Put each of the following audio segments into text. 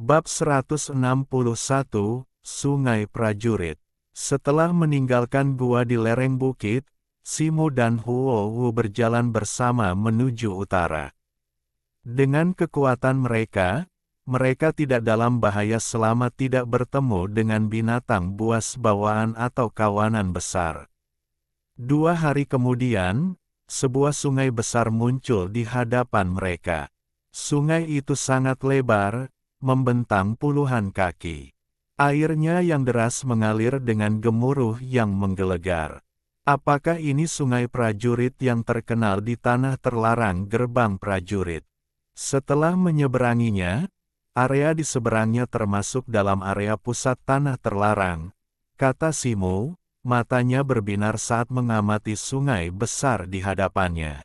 Bab 161, Sungai Prajurit. Setelah meninggalkan gua di lereng bukit, Simu dan Huo berjalan bersama menuju utara. Dengan kekuatan mereka tidak dalam bahaya selama tidak bertemu dengan binatang buas bawaan atau kawanan besar. 2 hari kemudian, sebuah sungai besar muncul di hadapan mereka. Sungai itu sangat lebar, membentang puluhan kaki. Airnya yang deras mengalir dengan gemuruh yang menggelegar. Apakah ini sungai prajurit yang terkenal di tanah terlarang gerbang prajurit? Setelah menyeberanginya, area di seberangnya termasuk dalam area pusat tanah terlarang, kata Simu, matanya berbinar saat mengamati sungai besar di hadapannya.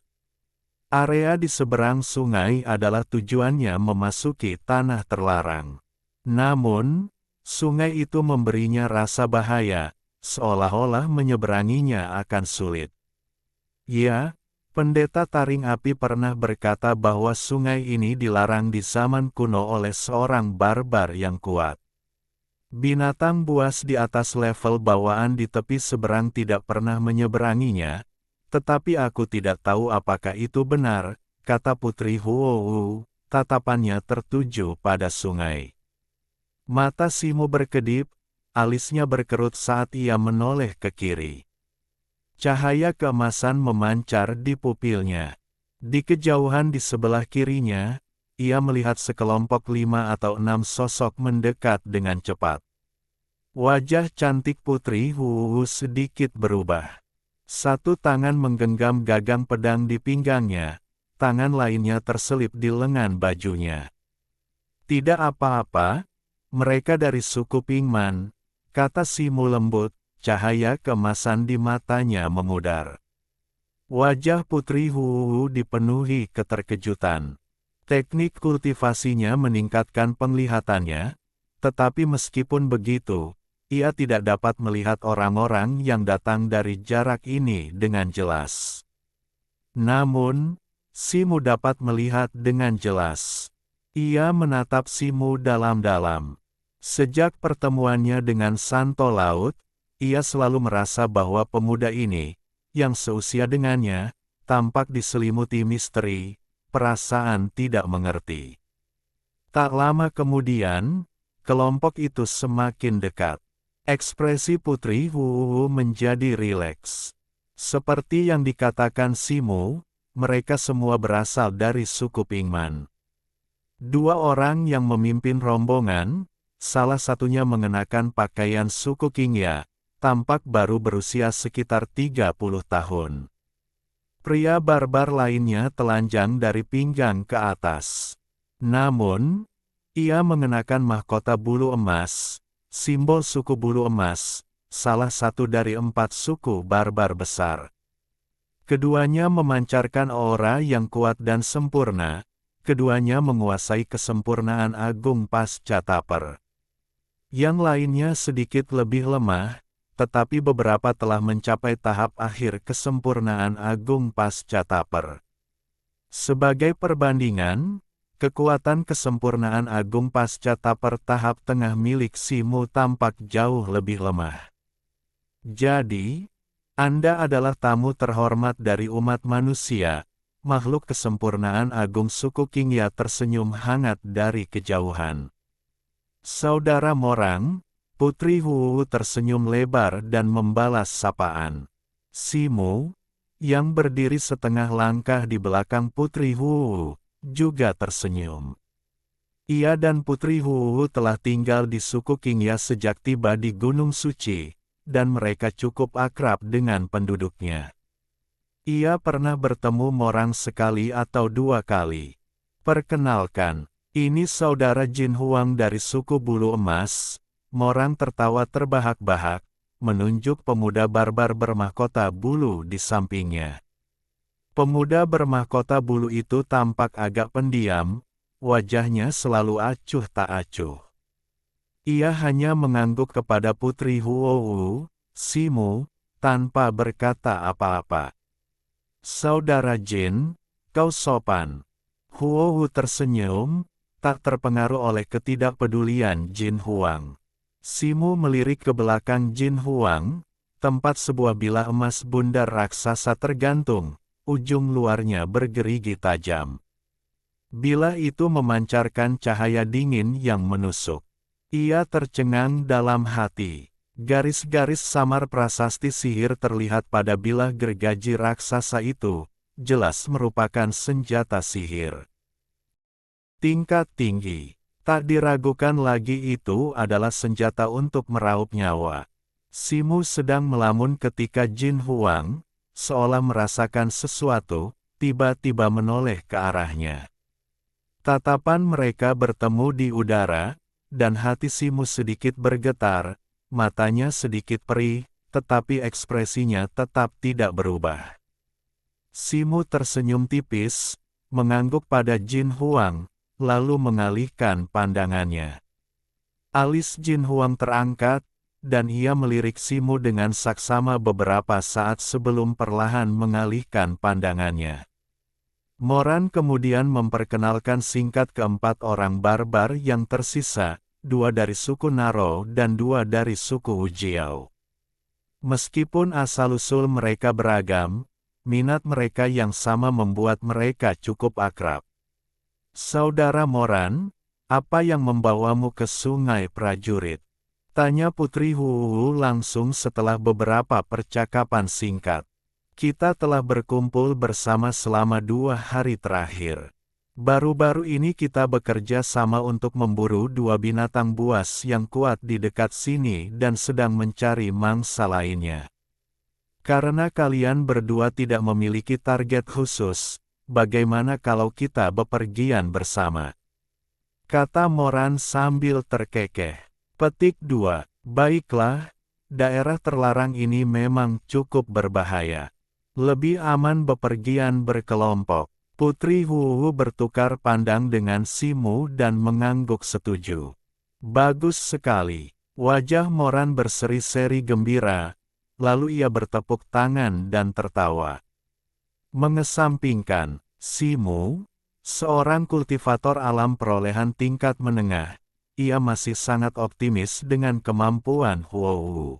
Area di seberang sungai adalah tujuannya memasuki tanah terlarang. Namun, sungai itu memberinya rasa bahaya, seolah-olah menyeberanginya akan sulit. Ya, Pendeta Taring Api pernah berkata bahwa sungai ini dilarang di zaman kuno oleh seorang barbar yang kuat. Binatang buas di atas level bawaan di tepi seberang tidak pernah menyeberanginya, tetapi aku tidak tahu apakah itu benar, kata Putri Huo, tatapannya tertuju pada sungai. Mata Simu berkedip, alisnya berkerut saat ia menoleh ke kiri. Cahaya keemasan memancar di pupilnya. Di kejauhan di sebelah kirinya, ia melihat sekelompok 5 atau 6 sosok mendekat dengan cepat. Wajah cantik Putri Huo sedikit berubah. Satu tangan menggenggam gagang pedang di pinggangnya, tangan lainnya terselip di lengan bajunya. Tidak apa-apa, mereka dari suku Pingman, kata Simu lembut, cahaya keemasan di matanya memudar. Wajah Putri Huo dipenuhi keterkejutan. Teknik kultivasinya meningkatkan penglihatannya, tetapi meskipun begitu, ia tidak dapat melihat orang-orang yang datang dari jarak ini dengan jelas. Namun, Simu dapat melihat dengan jelas. Ia menatap Simu dalam-dalam. Sejak pertemuannya dengan Santo Laut, ia selalu merasa bahwa pemuda ini, yang seusia dengannya, tampak diselimuti misteri, perasaan tidak mengerti. Tak lama kemudian, kelompok itu semakin dekat. Ekspresi Putri Huo menjadi rileks. Seperti yang dikatakan Simu, mereka semua berasal dari suku Pingman. 2 orang yang memimpin rombongan, salah satunya mengenakan pakaian suku Qingya, tampak baru berusia sekitar 30 tahun. Pria barbar lainnya telanjang dari pinggang ke atas. Namun, ia mengenakan mahkota bulu emas, simbol suku bulu emas, salah satu dari 4 suku barbar besar. Keduanya memancarkan aura yang kuat dan sempurna, keduanya menguasai kesempurnaan agung pasca Taper. Yang lainnya sedikit lebih lemah, tetapi beberapa telah mencapai tahap akhir kesempurnaan agung pasca Taper. Sebagai perbandingan, kekuatan kesempurnaan agung pasca Taper tahap tengah milik Simu tampak jauh lebih lemah. Jadi, Anda adalah tamu terhormat dari umat manusia, makhluk kesempurnaan agung suku Qingya tersenyum hangat dari kejauhan. Saudara Morang, Putri Huo tersenyum lebar dan membalas sapaan. Simu, yang berdiri setengah langkah di belakang Putri Huo, juga tersenyum. Ia dan Putri Huo telah tinggal di suku Qingya sejak tiba di Gunung Suci, dan mereka cukup akrab dengan penduduknya. Ia pernah bertemu Morang sekali atau 2 kali. Perkenalkan, ini saudara Jin Huang dari suku bulu emas. Morang tertawa terbahak-bahak, menunjuk pemuda barbar bermahkota bulu di sampingnya. Pemuda bermahkota bulu itu tampak agak pendiam, wajahnya selalu acuh tak acuh. Ia hanya mengangguk kepada Putri Huo, Simu, tanpa berkata apa-apa. Saudara Jin, kau sopan. Huo tersenyum, tak terpengaruh oleh ketidakpedulian Jin Huang. Simu melirik ke belakang Jin Huang, tempat sebuah bilah emas bundar raksasa tergantung, ujung luarnya bergerigi tajam. Bilah itu memancarkan cahaya dingin yang menusuk. Ia tercengang dalam hati. Garis-garis samar prasasti sihir terlihat pada bilah gergaji raksasa itu, jelas merupakan senjata sihir. Tingkat tinggi. Tak diragukan lagi itu adalah senjata untuk meraup nyawa. Simu sedang melamun ketika Jin Huang, seolah merasakan sesuatu, tiba-tiba menoleh ke arahnya. Tatapan mereka bertemu di udara, dan hati Simu sedikit bergetar, matanya sedikit perih, tetapi ekspresinya tetap tidak berubah. Simu tersenyum tipis, mengangguk pada Jin Huang, lalu mengalihkan pandangannya. Alis Jin Huang terangkat, dan ia melirik Simu dengan saksama beberapa saat sebelum perlahan mengalihkan pandangannya. Moran kemudian memperkenalkan singkat keempat orang barbar yang tersisa, 2 dari suku Naro dan 2 dari suku Ujiao. Meskipun asal-usul mereka beragam, minat mereka yang sama membuat mereka cukup akrab. "Saudara Moran, apa yang membawamu ke Sungai Prajurit?" tanya Putri Huwu langsung setelah beberapa percakapan singkat. "Kita telah berkumpul bersama selama 2 hari terakhir. Baru-baru ini kita bekerja sama untuk memburu 2 binatang buas yang kuat di dekat sini dan sedang mencari mangsa lainnya. Karena kalian berdua tidak memiliki target khusus, bagaimana kalau kita bepergian bersama?" kata Moran sambil terkekeh. Petik 2. Baiklah, daerah terlarang ini memang cukup berbahaya. Lebih aman bepergian berkelompok. Putri Huwu bertukar pandang dengan Simu dan mengangguk setuju. Bagus sekali. Wajah Moran berseri-seri gembira, lalu ia bertepuk tangan dan tertawa. Mengesampingkan, Simu, seorang kultivator alam perolehan tingkat menengah, ia masih sangat optimis dengan kemampuan Huwu.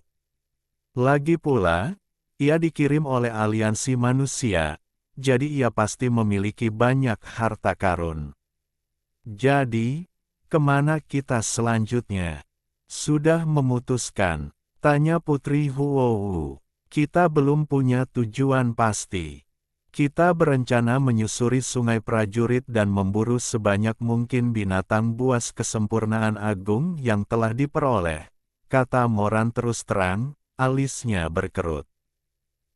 Lagi pula, ia dikirim oleh aliansi manusia, jadi ia pasti memiliki banyak harta karun. Jadi, kemana kita selanjutnya? Sudah memutuskan, tanya Putri Huwu. Kita belum punya tujuan pasti. Kita berencana menyusuri Sungai Prajurit dan memburu sebanyak mungkin binatang buas kesempurnaan agung yang telah diperoleh, kata Moran terus terang, alisnya berkerut.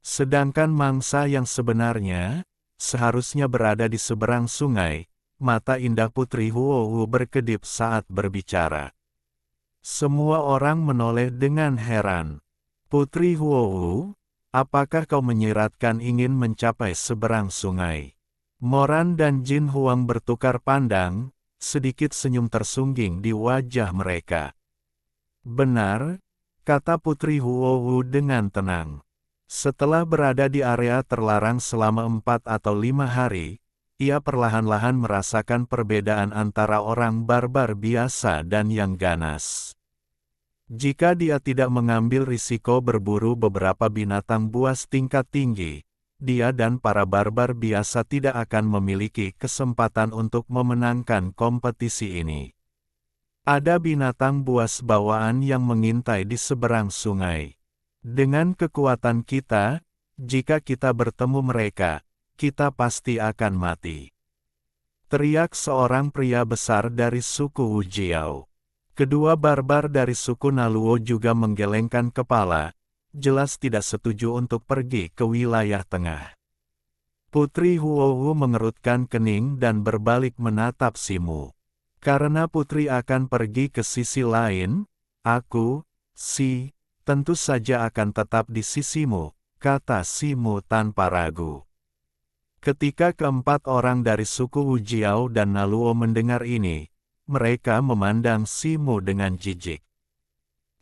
Sedangkan mangsa yang sebenarnya, seharusnya berada di seberang sungai. Mata indah Putri Huwu berkedip saat berbicara. Semua orang menoleh dengan heran. Putri Huwu, apakah kau menyiratkan ingin mencapai seberang sungai? Moran dan Jin Huang bertukar pandang, sedikit senyum tersungging di wajah mereka. Benar, kata Putri Huwu dengan tenang. Setelah berada di area terlarang selama 4 atau 5 hari, ia perlahan-lahan merasakan perbedaan antara orang barbar biasa dan yang ganas. Jika dia tidak mengambil risiko berburu beberapa binatang buas tingkat tinggi, dia dan para barbar biasa tidak akan memiliki kesempatan untuk memenangkan kompetisi ini. Ada binatang buas bawaan yang mengintai di seberang sungai. Dengan kekuatan kita, jika kita bertemu mereka, kita pasti akan mati. Teriak seorang pria besar dari suku Ujiao. Kedua barbar dari suku Naluo juga menggelengkan kepala, jelas tidak setuju untuk pergi ke wilayah tengah. Putri Huwu mengerutkan kening dan berbalik menatap Simu. Karena putri akan pergi ke sisi lain, aku, tentu saja akan tetap di sisimu, kata Simu tanpa ragu. Ketika keempat orang dari suku Ujiao dan Naluo mendengar ini, mereka memandang Simu dengan jijik.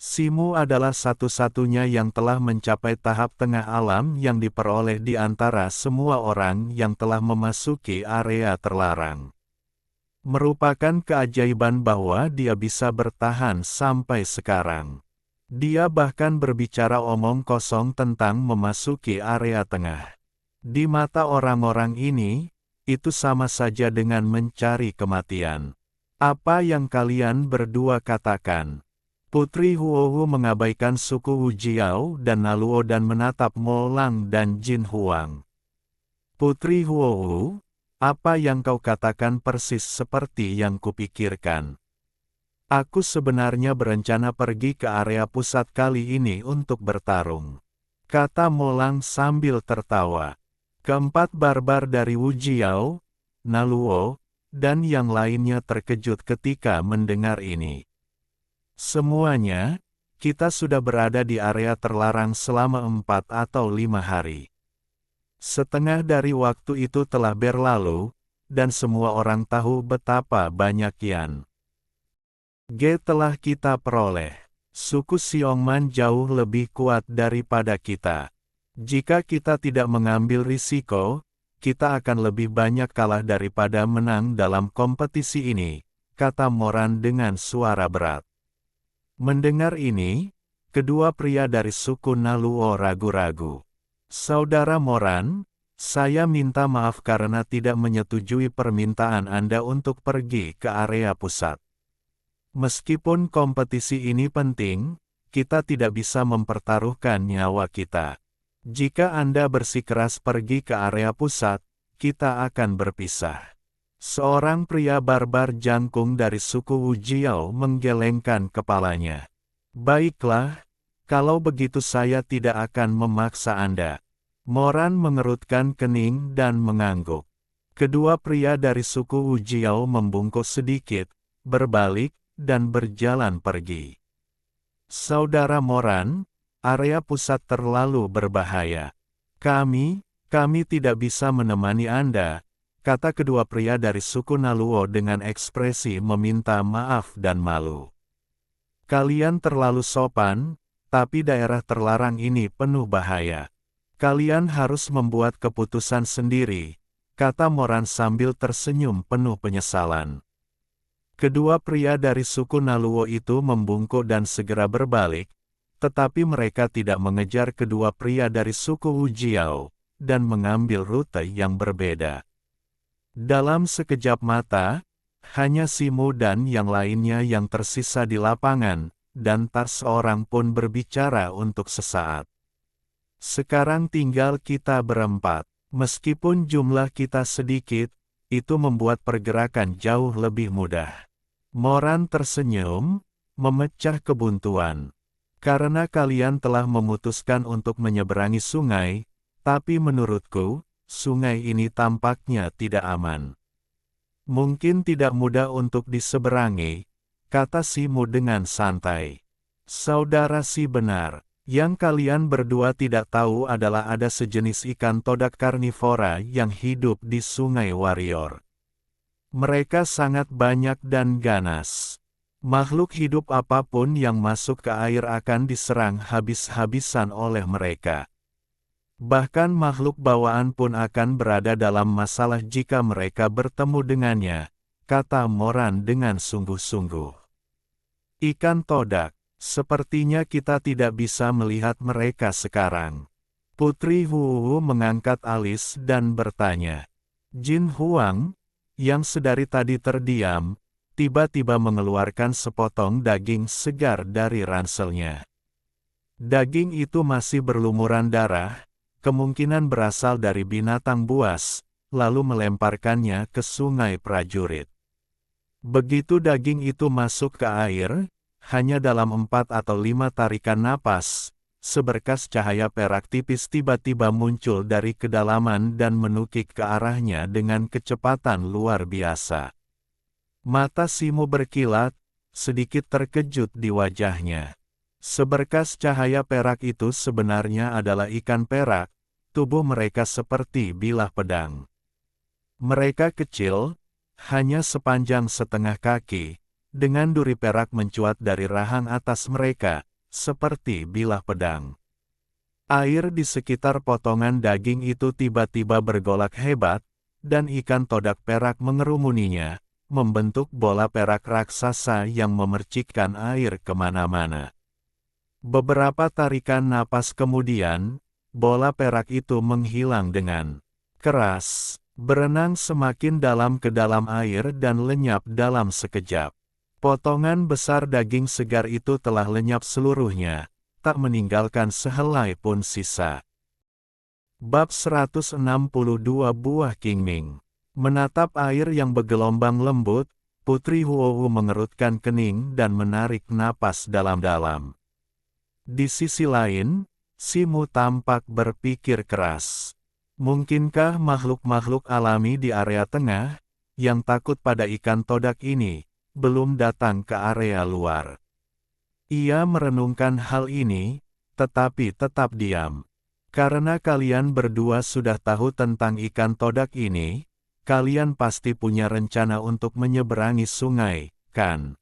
Simu adalah satu-satunya yang telah mencapai tahap tengah alam yang diperoleh di antara semua orang yang telah memasuki area terlarang. Merupakan keajaiban bahwa dia bisa bertahan sampai sekarang. Dia bahkan berbicara omong kosong tentang memasuki area tengah. Di mata orang-orang ini, itu sama saja dengan mencari kematian. Apa yang kalian berdua katakan? Putri Huohu mengabaikan suku Wu Jiao dan Naluo dan menatap Mo Lang dan Jin Huang. Putri Huohu, apa yang kau katakan persis seperti yang kupikirkan. Aku sebenarnya berencana pergi ke area pusat kali ini untuk bertarung, kata Mo Lang sambil tertawa. Keempat barbar dari Wu Jiao, Naluo, dan yang lainnya terkejut ketika mendengar ini. Semuanya, kita sudah berada di area terlarang selama 4 atau 5 hari. Setengah dari waktu itu telah berlalu, dan semua orang tahu betapa banyak Yan Ge telah kita peroleh. Suku Xiongman jauh lebih kuat daripada kita. Jika kita tidak mengambil risiko, kita akan lebih banyak kalah daripada menang dalam kompetisi ini, kata Moran dengan suara berat. Mendengar ini, kedua pria dari suku Naluo ragu-ragu. Saudara Moran, saya minta maaf karena tidak menyetujui permintaan Anda untuk pergi ke area pusat. Meskipun kompetisi ini penting, kita tidak bisa mempertaruhkan nyawa kita. Jika Anda bersikeras pergi ke area pusat, kita akan berpisah. Seorang pria barbar jangkung dari suku Wu Jiao menggelengkan kepalanya. Baiklah, kalau begitu saya tidak akan memaksa Anda. Moran mengerutkan kening dan mengangguk. Kedua pria dari suku Wu Jiao membungkuk sedikit, berbalik, dan berjalan pergi. Saudara Moran, area pusat terlalu berbahaya. Kami tidak bisa menemani Anda, kata kedua pria dari suku Naluo dengan ekspresi meminta maaf dan malu. Kalian terlalu sopan, tapi daerah terlarang ini penuh bahaya. Kalian harus membuat keputusan sendiri, kata Moran sambil tersenyum penuh penyesalan. Kedua pria dari suku Naluo itu membungkuk dan segera berbalik, tetapi mereka tidak mengejar kedua pria dari suku Wu Jiao, dan mengambil rute yang berbeda. Dalam sekejap mata, hanya Simu dan yang lainnya yang tersisa di lapangan, dan tak seorang pun berbicara untuk sesaat. Sekarang tinggal kita berempat. Meskipun jumlah kita sedikit, itu membuat pergerakan jauh lebih mudah. Moran tersenyum, memecah kebuntuan. Karena kalian telah memutuskan untuk menyeberangi sungai, tapi menurutku, sungai ini tampaknya tidak aman. Mungkin tidak mudah untuk diseberangi, kata Simu dengan santai. Saudara Si benar, yang kalian berdua tidak tahu adalah ada sejenis ikan todak karnivora yang hidup di Sungai Warrior. Mereka sangat banyak dan ganas. Makhluk hidup apapun yang masuk ke air akan diserang habis-habisan oleh mereka. Bahkan makhluk bawaan pun akan berada dalam masalah jika mereka bertemu dengannya, kata Moran dengan sungguh-sungguh. Ikan todak, sepertinya kita tidak bisa melihat mereka sekarang. Putri Huwu mengangkat alis dan bertanya. Jin Huang, yang sedari tadi terdiam, tiba-tiba mengeluarkan sepotong daging segar dari ranselnya. Daging itu masih berlumuran darah, kemungkinan berasal dari binatang buas, lalu melemparkannya ke sungai prajurit. Begitu daging itu masuk ke air, hanya dalam 4 atau 5 tarikan napas, seberkas cahaya perak tipis tiba-tiba muncul dari kedalaman dan menukik ke arahnya dengan kecepatan luar biasa. Mata Simu berkilat, sedikit terkejut di wajahnya. Seberkas cahaya perak itu sebenarnya adalah ikan perak, tubuh mereka seperti bilah pedang. Mereka kecil, hanya sepanjang setengah kaki, dengan duri perak mencuat dari rahang atas mereka, seperti bilah pedang. Air di sekitar potongan daging itu tiba-tiba bergolak hebat, dan ikan todak perak mengerumuninya, membentuk bola perak raksasa yang memercikkan air kemana-mana. Beberapa tarikan napas kemudian, bola perak itu menghilang dengan keras, berenang semakin dalam ke dalam air dan lenyap dalam sekejap. Potongan besar daging segar itu telah lenyap seluruhnya, tak meninggalkan sehelai pun sisa. Bab 162 Buah Qingming. Menatap air yang bergelombang lembut, Putri Huohu mengerutkan kening dan menarik napas dalam-dalam. Di sisi lain, Simu tampak berpikir keras. Mungkinkah makhluk-makhluk alami di area tengah, yang takut pada ikan todak ini, belum datang ke area luar? Ia merenungkan hal ini, tetapi tetap diam. Karena kalian berdua sudah tahu tentang ikan todak ini, kalian pasti punya rencana untuk menyeberangi sungai, kan?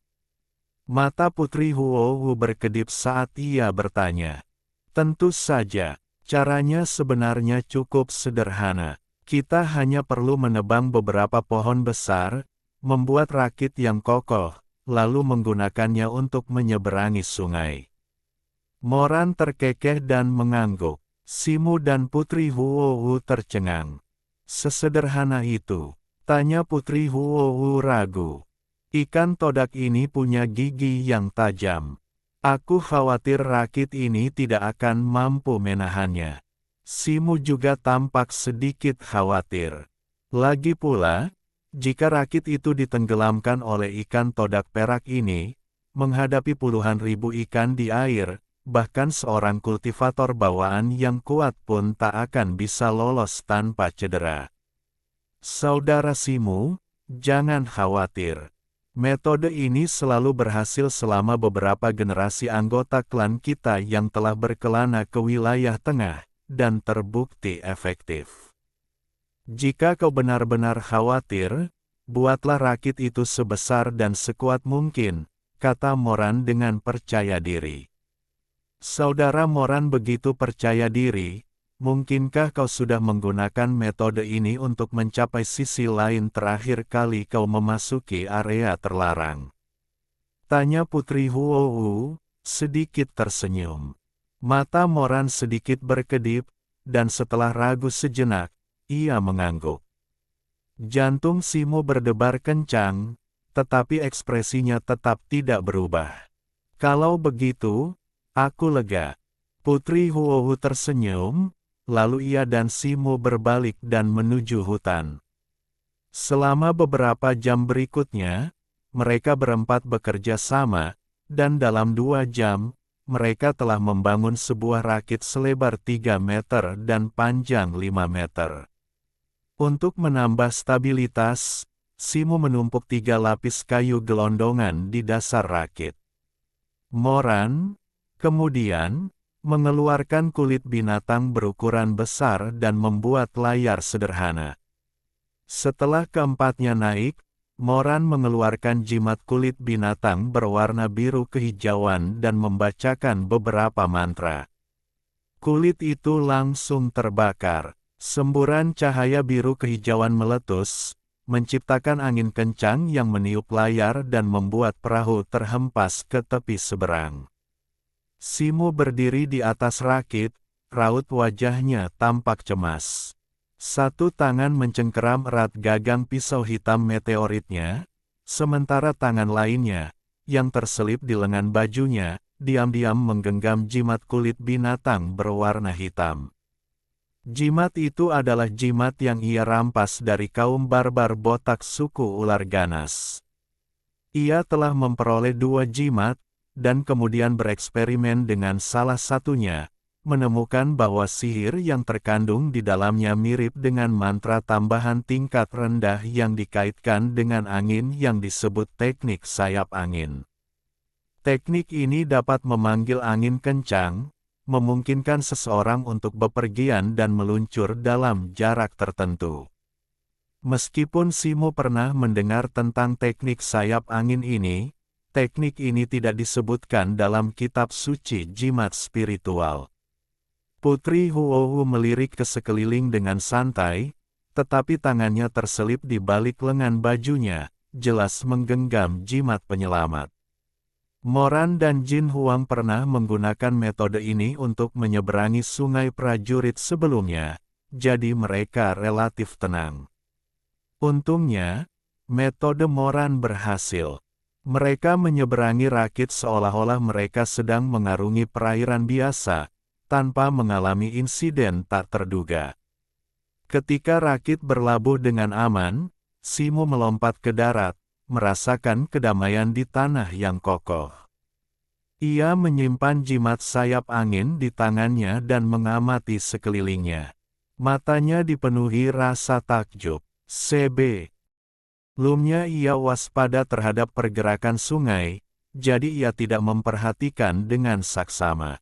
Mata Putri Huohu berkedip saat ia bertanya. Tentu saja, caranya sebenarnya cukup sederhana. Kita hanya perlu menebang beberapa pohon besar, membuat rakit yang kokoh, lalu menggunakannya untuk menyeberangi sungai. Moran terkekeh dan mengangguk. Simu dan Putri Huohu tercengang. Sesederhana itu? Tanya Putri Huohu ragu. Ikan todak ini punya gigi yang tajam. Aku khawatir rakit ini tidak akan mampu menahannya. Simu juga tampak sedikit khawatir. Lagi pula, jika rakit itu ditenggelamkan oleh ikan todak perak ini, menghadapi puluhan ribu ikan di air, bahkan seorang kultivator bawaan yang kuat pun tak akan bisa lolos tanpa cedera. Saudara Simu, jangan khawatir. Metode ini selalu berhasil selama beberapa generasi anggota klan kita yang telah berkelana ke wilayah tengah, dan terbukti efektif. Jika kau benar-benar khawatir, buatlah rakit itu sebesar dan sekuat mungkin, kata Moran dengan percaya diri. Saudara Moran begitu percaya diri, mungkinkah kau sudah menggunakan metode ini untuk mencapai sisi lain terakhir kali kau memasuki area terlarang? Tanya Putri Huohu, sedikit tersenyum. Mata Moran sedikit berkedip, dan setelah ragu sejenak, ia mengangguk. Jantung Simu berdebar kencang, tetapi ekspresinya tetap tidak berubah. Kalau begitu, aku lega. Putri Huohu tersenyum, lalu ia dan Simu berbalik dan menuju hutan. Selama beberapa jam berikutnya, mereka berempat bekerja sama, dan dalam 2 jam, mereka telah membangun sebuah rakit selebar 3 meter dan panjang 5 meter. Untuk menambah stabilitas, Simu menumpuk 3 lapis kayu gelondongan di dasar rakit. Moran, kemudian, mengeluarkan kulit binatang berukuran besar dan membuat layar sederhana. Setelah keempatnya naik, Moran mengeluarkan jimat kulit binatang berwarna biru kehijauan dan membacakan beberapa mantra. Kulit itu langsung terbakar. Semburan cahaya biru kehijauan meletus, menciptakan angin kencang yang meniup layar dan membuat perahu terhempas ke tepi seberang. Simu berdiri di atas rakit, raut wajahnya tampak cemas. Satu tangan mencengkeram erat gagang pisau hitam meteoritnya, sementara tangan lainnya, yang terselip di lengan bajunya, diam-diam menggenggam jimat kulit binatang berwarna hitam. Jimat itu adalah jimat yang ia rampas dari kaum barbar botak suku ular ganas. Ia telah memperoleh 2 jimat, dan kemudian bereksperimen dengan salah satunya, menemukan bahwa sihir yang terkandung di dalamnya mirip dengan mantra tambahan tingkat rendah yang dikaitkan dengan angin yang disebut teknik sayap angin. Teknik ini dapat memanggil angin kencang, memungkinkan seseorang untuk bepergian dan meluncur dalam jarak tertentu. Meskipun Simu pernah mendengar tentang teknik sayap angin ini, teknik ini tidak disebutkan dalam kitab suci jimat spiritual. Putri Huohu melirik ke sekeliling dengan santai, tetapi tangannya terselip di balik lengan bajunya, jelas menggenggam jimat penyelamat. Moran dan Jin Huang pernah menggunakan metode ini untuk menyeberangi sungai prajurit sebelumnya, jadi mereka relatif tenang. Untungnya, metode Moran berhasil. Mereka menyeberangi rakit seolah-olah mereka sedang mengarungi perairan biasa, tanpa mengalami insiden tak terduga. Ketika rakit berlabuh dengan aman, Simo melompat ke darat, merasakan kedamaian di tanah yang kokoh. Ia menyimpan jimat sayap angin di tangannya dan mengamati sekelilingnya. Matanya dipenuhi rasa takjub. CB. Sebelumnya ia waspada terhadap pergerakan sungai, jadi ia tidak memperhatikan dengan saksama.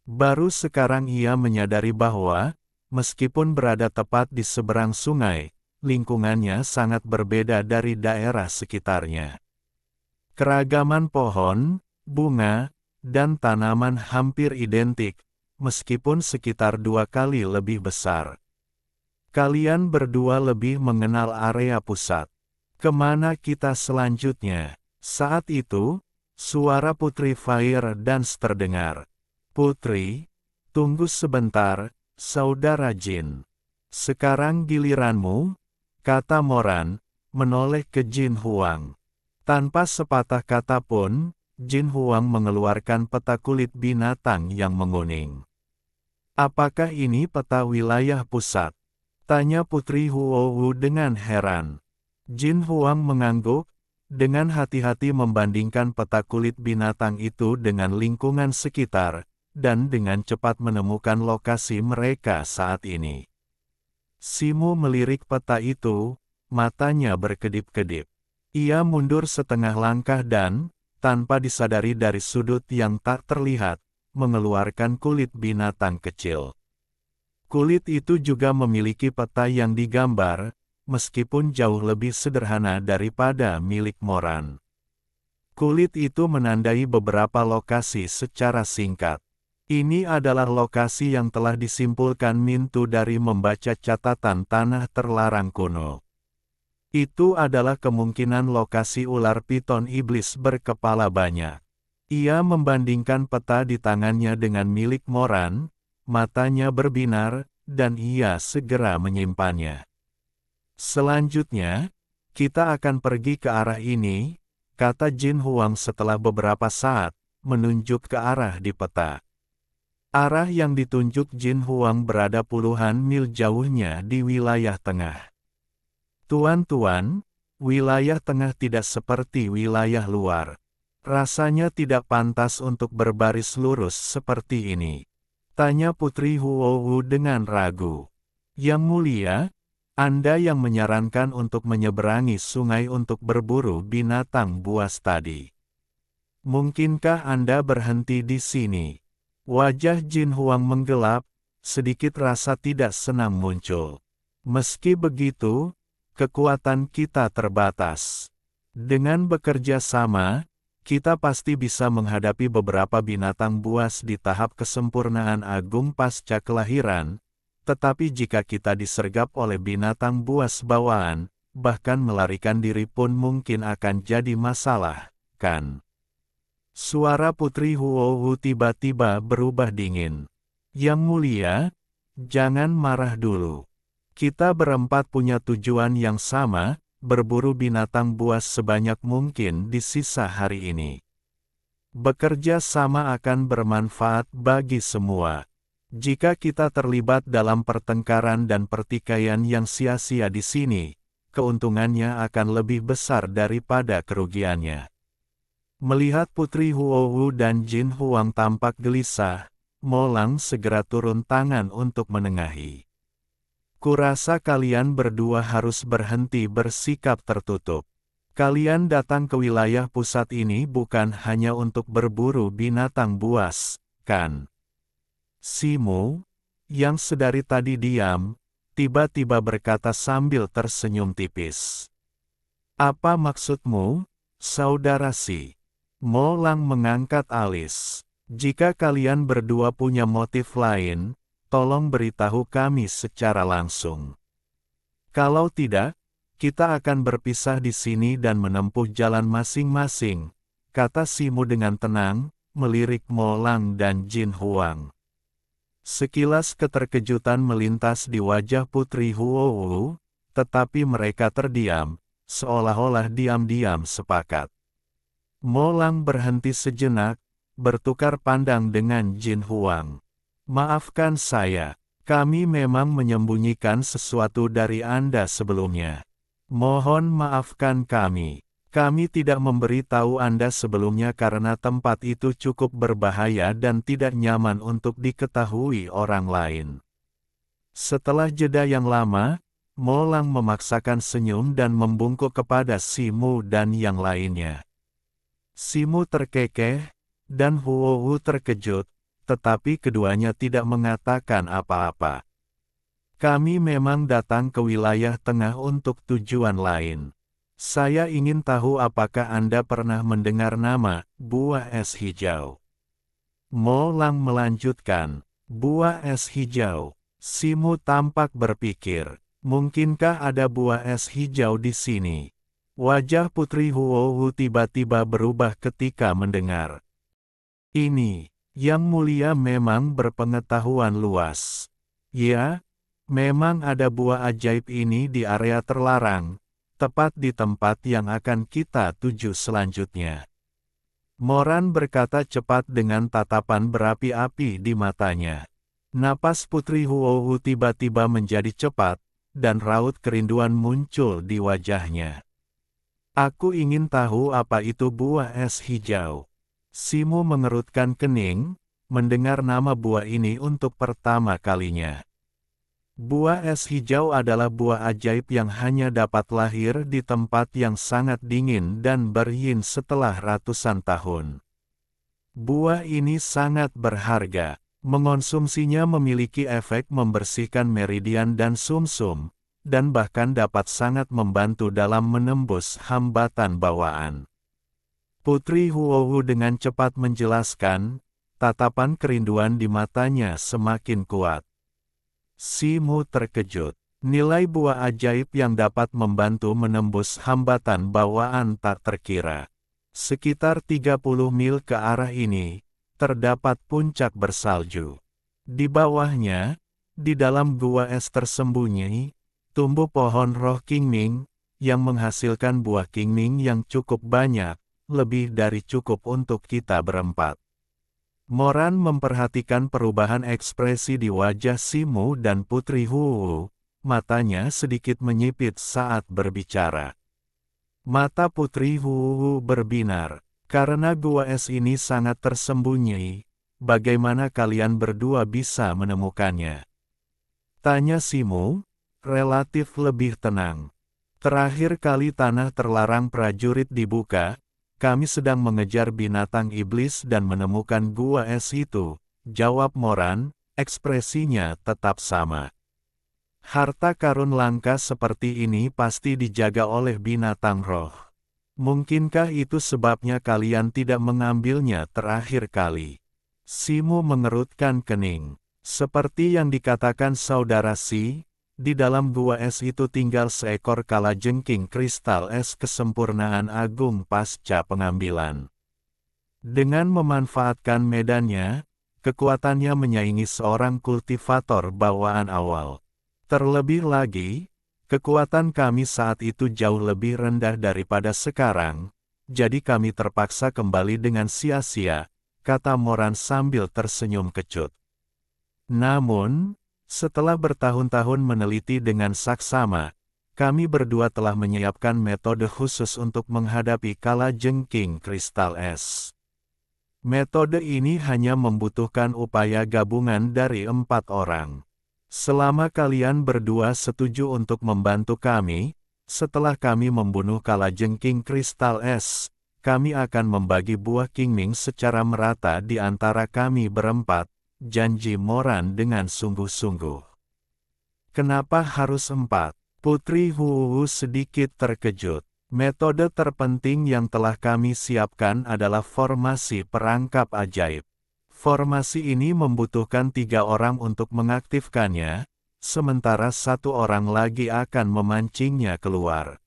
Baru sekarang ia menyadari bahwa, meskipun berada tepat di seberang sungai, lingkungannya sangat berbeda dari daerah sekitarnya. Keragaman pohon, bunga, dan tanaman hampir identik, meskipun sekitar 2 kali lebih besar. Kalian berdua lebih mengenal area pusat. Kemana kita selanjutnya? Saat itu, suara Putri Fire Dance terdengar. Putri, tunggu sebentar, Saudara Jin. Sekarang giliranmu, kata Moran, menoleh ke Jin Huang. Tanpa sepatah kata pun, Jin Huang mengeluarkan peta kulit binatang yang menguning. Apakah ini peta wilayah pusat? Tanya Putri Huowu dengan heran. Jin Huang mengangguk, dengan hati-hati membandingkan peta kulit binatang itu dengan lingkungan sekitar, dan dengan cepat menemukan lokasi mereka saat ini. Simo melirik peta itu, matanya berkedip-kedip. Ia mundur setengah langkah dan, tanpa disadari dari sudut yang tak terlihat, mengeluarkan kulit binatang kecil. Kulit itu juga memiliki peta yang digambar, meskipun jauh lebih sederhana daripada milik Moran. Kulit itu menandai beberapa lokasi secara singkat. Ini adalah lokasi yang telah disimpulkan Mintu dari membaca catatan tanah terlarang kuno. Itu adalah kemungkinan lokasi ular piton iblis berkepala banyak. Ia membandingkan peta di tangannya dengan milik Moran, matanya berbinar, dan ia segera menyimpannya. Selanjutnya, kita akan pergi ke arah ini, kata Jin Huang setelah beberapa saat, menunjuk ke arah di peta. Arah yang ditunjuk Jin Huang berada puluhan mil jauhnya di wilayah tengah. Tuan-tuan, wilayah tengah tidak seperti wilayah luar. Rasanya tidak pantas untuk berbaris lurus seperti ini. Tanya Putri Huowu dengan ragu. Yang mulia, Anda yang menyarankan untuk menyeberangi sungai untuk berburu binatang buas tadi. Mungkinkah Anda berhenti di sini? Wajah Jin Huang menggelap, sedikit rasa tidak senang muncul. Meski begitu, kekuatan kita terbatas. Dengan bekerja sama, kita pasti bisa menghadapi beberapa binatang buas di tahap kesempurnaan agung pasca kelahiran, tetapi jika kita disergap oleh binatang buas bawaan, bahkan melarikan diri pun mungkin akan jadi masalah, kan? Suara Putri Huowu tiba-tiba berubah dingin. Yang mulia, jangan marah dulu. Kita berempat punya tujuan yang sama, berburu binatang buas sebanyak mungkin di sisa hari ini. Bekerja sama akan bermanfaat bagi semua. Jika kita terlibat dalam pertengkaran dan pertikaian yang sia-sia di sini, keuntungannya akan lebih besar daripada kerugiannya. Melihat Putri Huowu dan Jin Huang tampak gelisah, Molang segera turun tangan untuk menengahi. Kurasa kalian berdua harus berhenti bersikap tertutup. Kalian datang ke wilayah pusat ini bukan hanya untuk berburu binatang buas, kan? Simo, yang sedari tadi diam, tiba-tiba berkata sambil tersenyum tipis. Apa maksudmu, Saudara Si? Molang mengangkat alis. Jika kalian berdua punya motif lain, tolong beritahu kami secara langsung. Kalau tidak, Kita akan berpisah di sini dan menempuh jalan masing-masing, kata Simu dengan tenang, melirik Mo Lang dan Jin Huang. Sekilas keterkejutan melintas di wajah Putri Huowu, tetapi mereka terdiam, seolah-olah diam-diam sepakat. Mo Lang berhenti sejenak, bertukar pandang dengan Jin Huang. Maafkan saya, kami memang menyembunyikan sesuatu dari Anda sebelumnya. Mohon maafkan kami. Kami tidak memberi tahu Anda sebelumnya karena tempat itu cukup berbahaya dan tidak nyaman untuk diketahui orang lain. Setelah jeda yang lama, Mo Lang memaksakan senyum dan membungkuk kepada Simu dan yang lainnya. Simu terkekeh, dan Huowu terkejut, tetapi keduanya tidak mengatakan apa-apa. Kami memang datang ke wilayah tengah untuk tujuan lain. Saya ingin tahu apakah Anda pernah mendengar nama buah es hijau. Mo Lang melanjutkan, buah es hijau. Simu tampak berpikir, mungkinkah ada buah es hijau di sini? Wajah Putri Huowu tiba-tiba berubah ketika mendengar. Ini, Yang Mulia memang berpengetahuan luas. Ya, memang ada buah ajaib ini di area terlarang, tepat di tempat yang akan kita tuju selanjutnya. Moran berkata cepat dengan tatapan berapi-api di matanya. Napas Putri Huowu tiba-tiba menjadi cepat, dan raut kerinduan muncul di wajahnya. Aku ingin tahu apa itu buah es hijau. Simu mengerutkan kening, mendengar nama buah ini untuk pertama kalinya. Buah es hijau adalah buah ajaib yang hanya dapat lahir di tempat yang sangat dingin dan beryin setelah ratusan tahun. Buah ini sangat berharga. Mengonsumsinya memiliki efek membersihkan meridian dan sumsum, dan bahkan dapat sangat membantu dalam menembus hambatan bawaan. Putri Huowu dengan cepat menjelaskan, tatapan kerinduan di matanya semakin kuat. Simu terkejut. Nilai buah ajaib yang dapat membantu menembus hambatan bawaan tak terkira. Sekitar 30 mil ke arah ini, terdapat puncak bersalju. Di bawahnya, di dalam gua es tersembunyi, tumbuh pohon roh Qingming, yang menghasilkan buah Qingming yang cukup banyak, lebih dari cukup untuk kita berempat. Moran memperhatikan perubahan ekspresi di wajah Simu dan Putri Huowu, matanya sedikit menyipit saat berbicara. Mata Putri Huowu berbinar, karena gua es ini sangat tersembunyi, bagaimana kalian berdua bisa menemukannya? Tanya Simu, relatif lebih tenang. Terakhir kali tanah terlarang prajurit dibuka, kami sedang mengejar binatang iblis dan menemukan gua es itu, jawab Moran, ekspresinya tetap sama. Harta karun langka seperti ini pasti dijaga oleh binatang roh. Mungkinkah itu sebabnya kalian tidak mengambilnya terakhir kali? Simu mengerutkan kening. Seperti yang dikatakan saudara Si, di dalam gua es itu tinggal seekor kalajengking kristal es kesempurnaan agung pasca pengambilan. Dengan memanfaatkan medannya, kekuatannya menyaingi seorang kultivator bawaan awal. Terlebih lagi, kekuatan kami saat itu jauh lebih rendah daripada sekarang, jadi kami terpaksa kembali dengan sia-sia, kata Moran sambil tersenyum kecut. Namun, setelah bertahun-tahun meneliti dengan saksama, kami berdua telah menyiapkan metode khusus untuk menghadapi kalajengking kristal es. Metode ini hanya membutuhkan upaya gabungan dari 4 orang. Selama kalian berdua setuju untuk membantu kami, setelah kami membunuh kalajengking kristal es, kami akan membagi buah Qingming secara merata di antara kami berempat, janji Moran dengan sungguh-sungguh. Kenapa harus 4? Putri Huowu sedikit terkejut. Metode terpenting yang telah kami siapkan adalah formasi perangkap ajaib. Formasi ini membutuhkan 3 orang untuk mengaktifkannya, sementara satu orang lagi akan memancingnya keluar.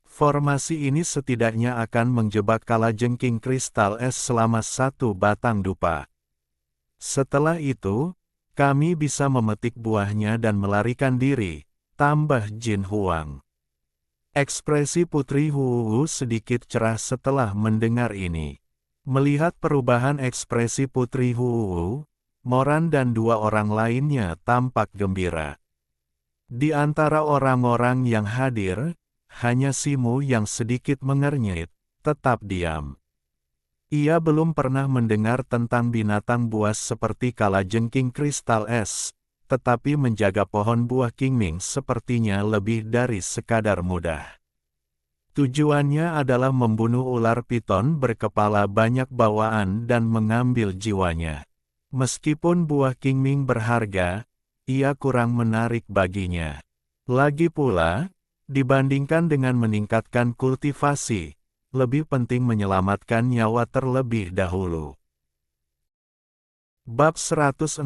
Formasi ini setidaknya akan menjebak kalajengking kristal es selama 1 batang dupa. Setelah itu, kami bisa memetik buahnya dan melarikan diri, tambah Jin Huang. Ekspresi Putri Huwu sedikit cerah setelah mendengar ini. Melihat perubahan ekspresi Putri Huwu, Moran dan 2 orang lainnya tampak gembira. Di antara orang-orang yang hadir, hanya Simu yang sedikit mengernyit, tetap diam. Ia belum pernah mendengar tentang binatang buas seperti kalajengking kristal es, tetapi menjaga pohon buah Qingming sepertinya lebih dari sekadar mudah. Tujuannya adalah membunuh ular piton berkepala banyak bawaan dan mengambil jiwanya. Meskipun buah Qingming berharga, ia kurang menarik baginya. Lagi pula, dibandingkan dengan meningkatkan kultivasi, lebih penting menyelamatkan nyawa terlebih dahulu. Bab 163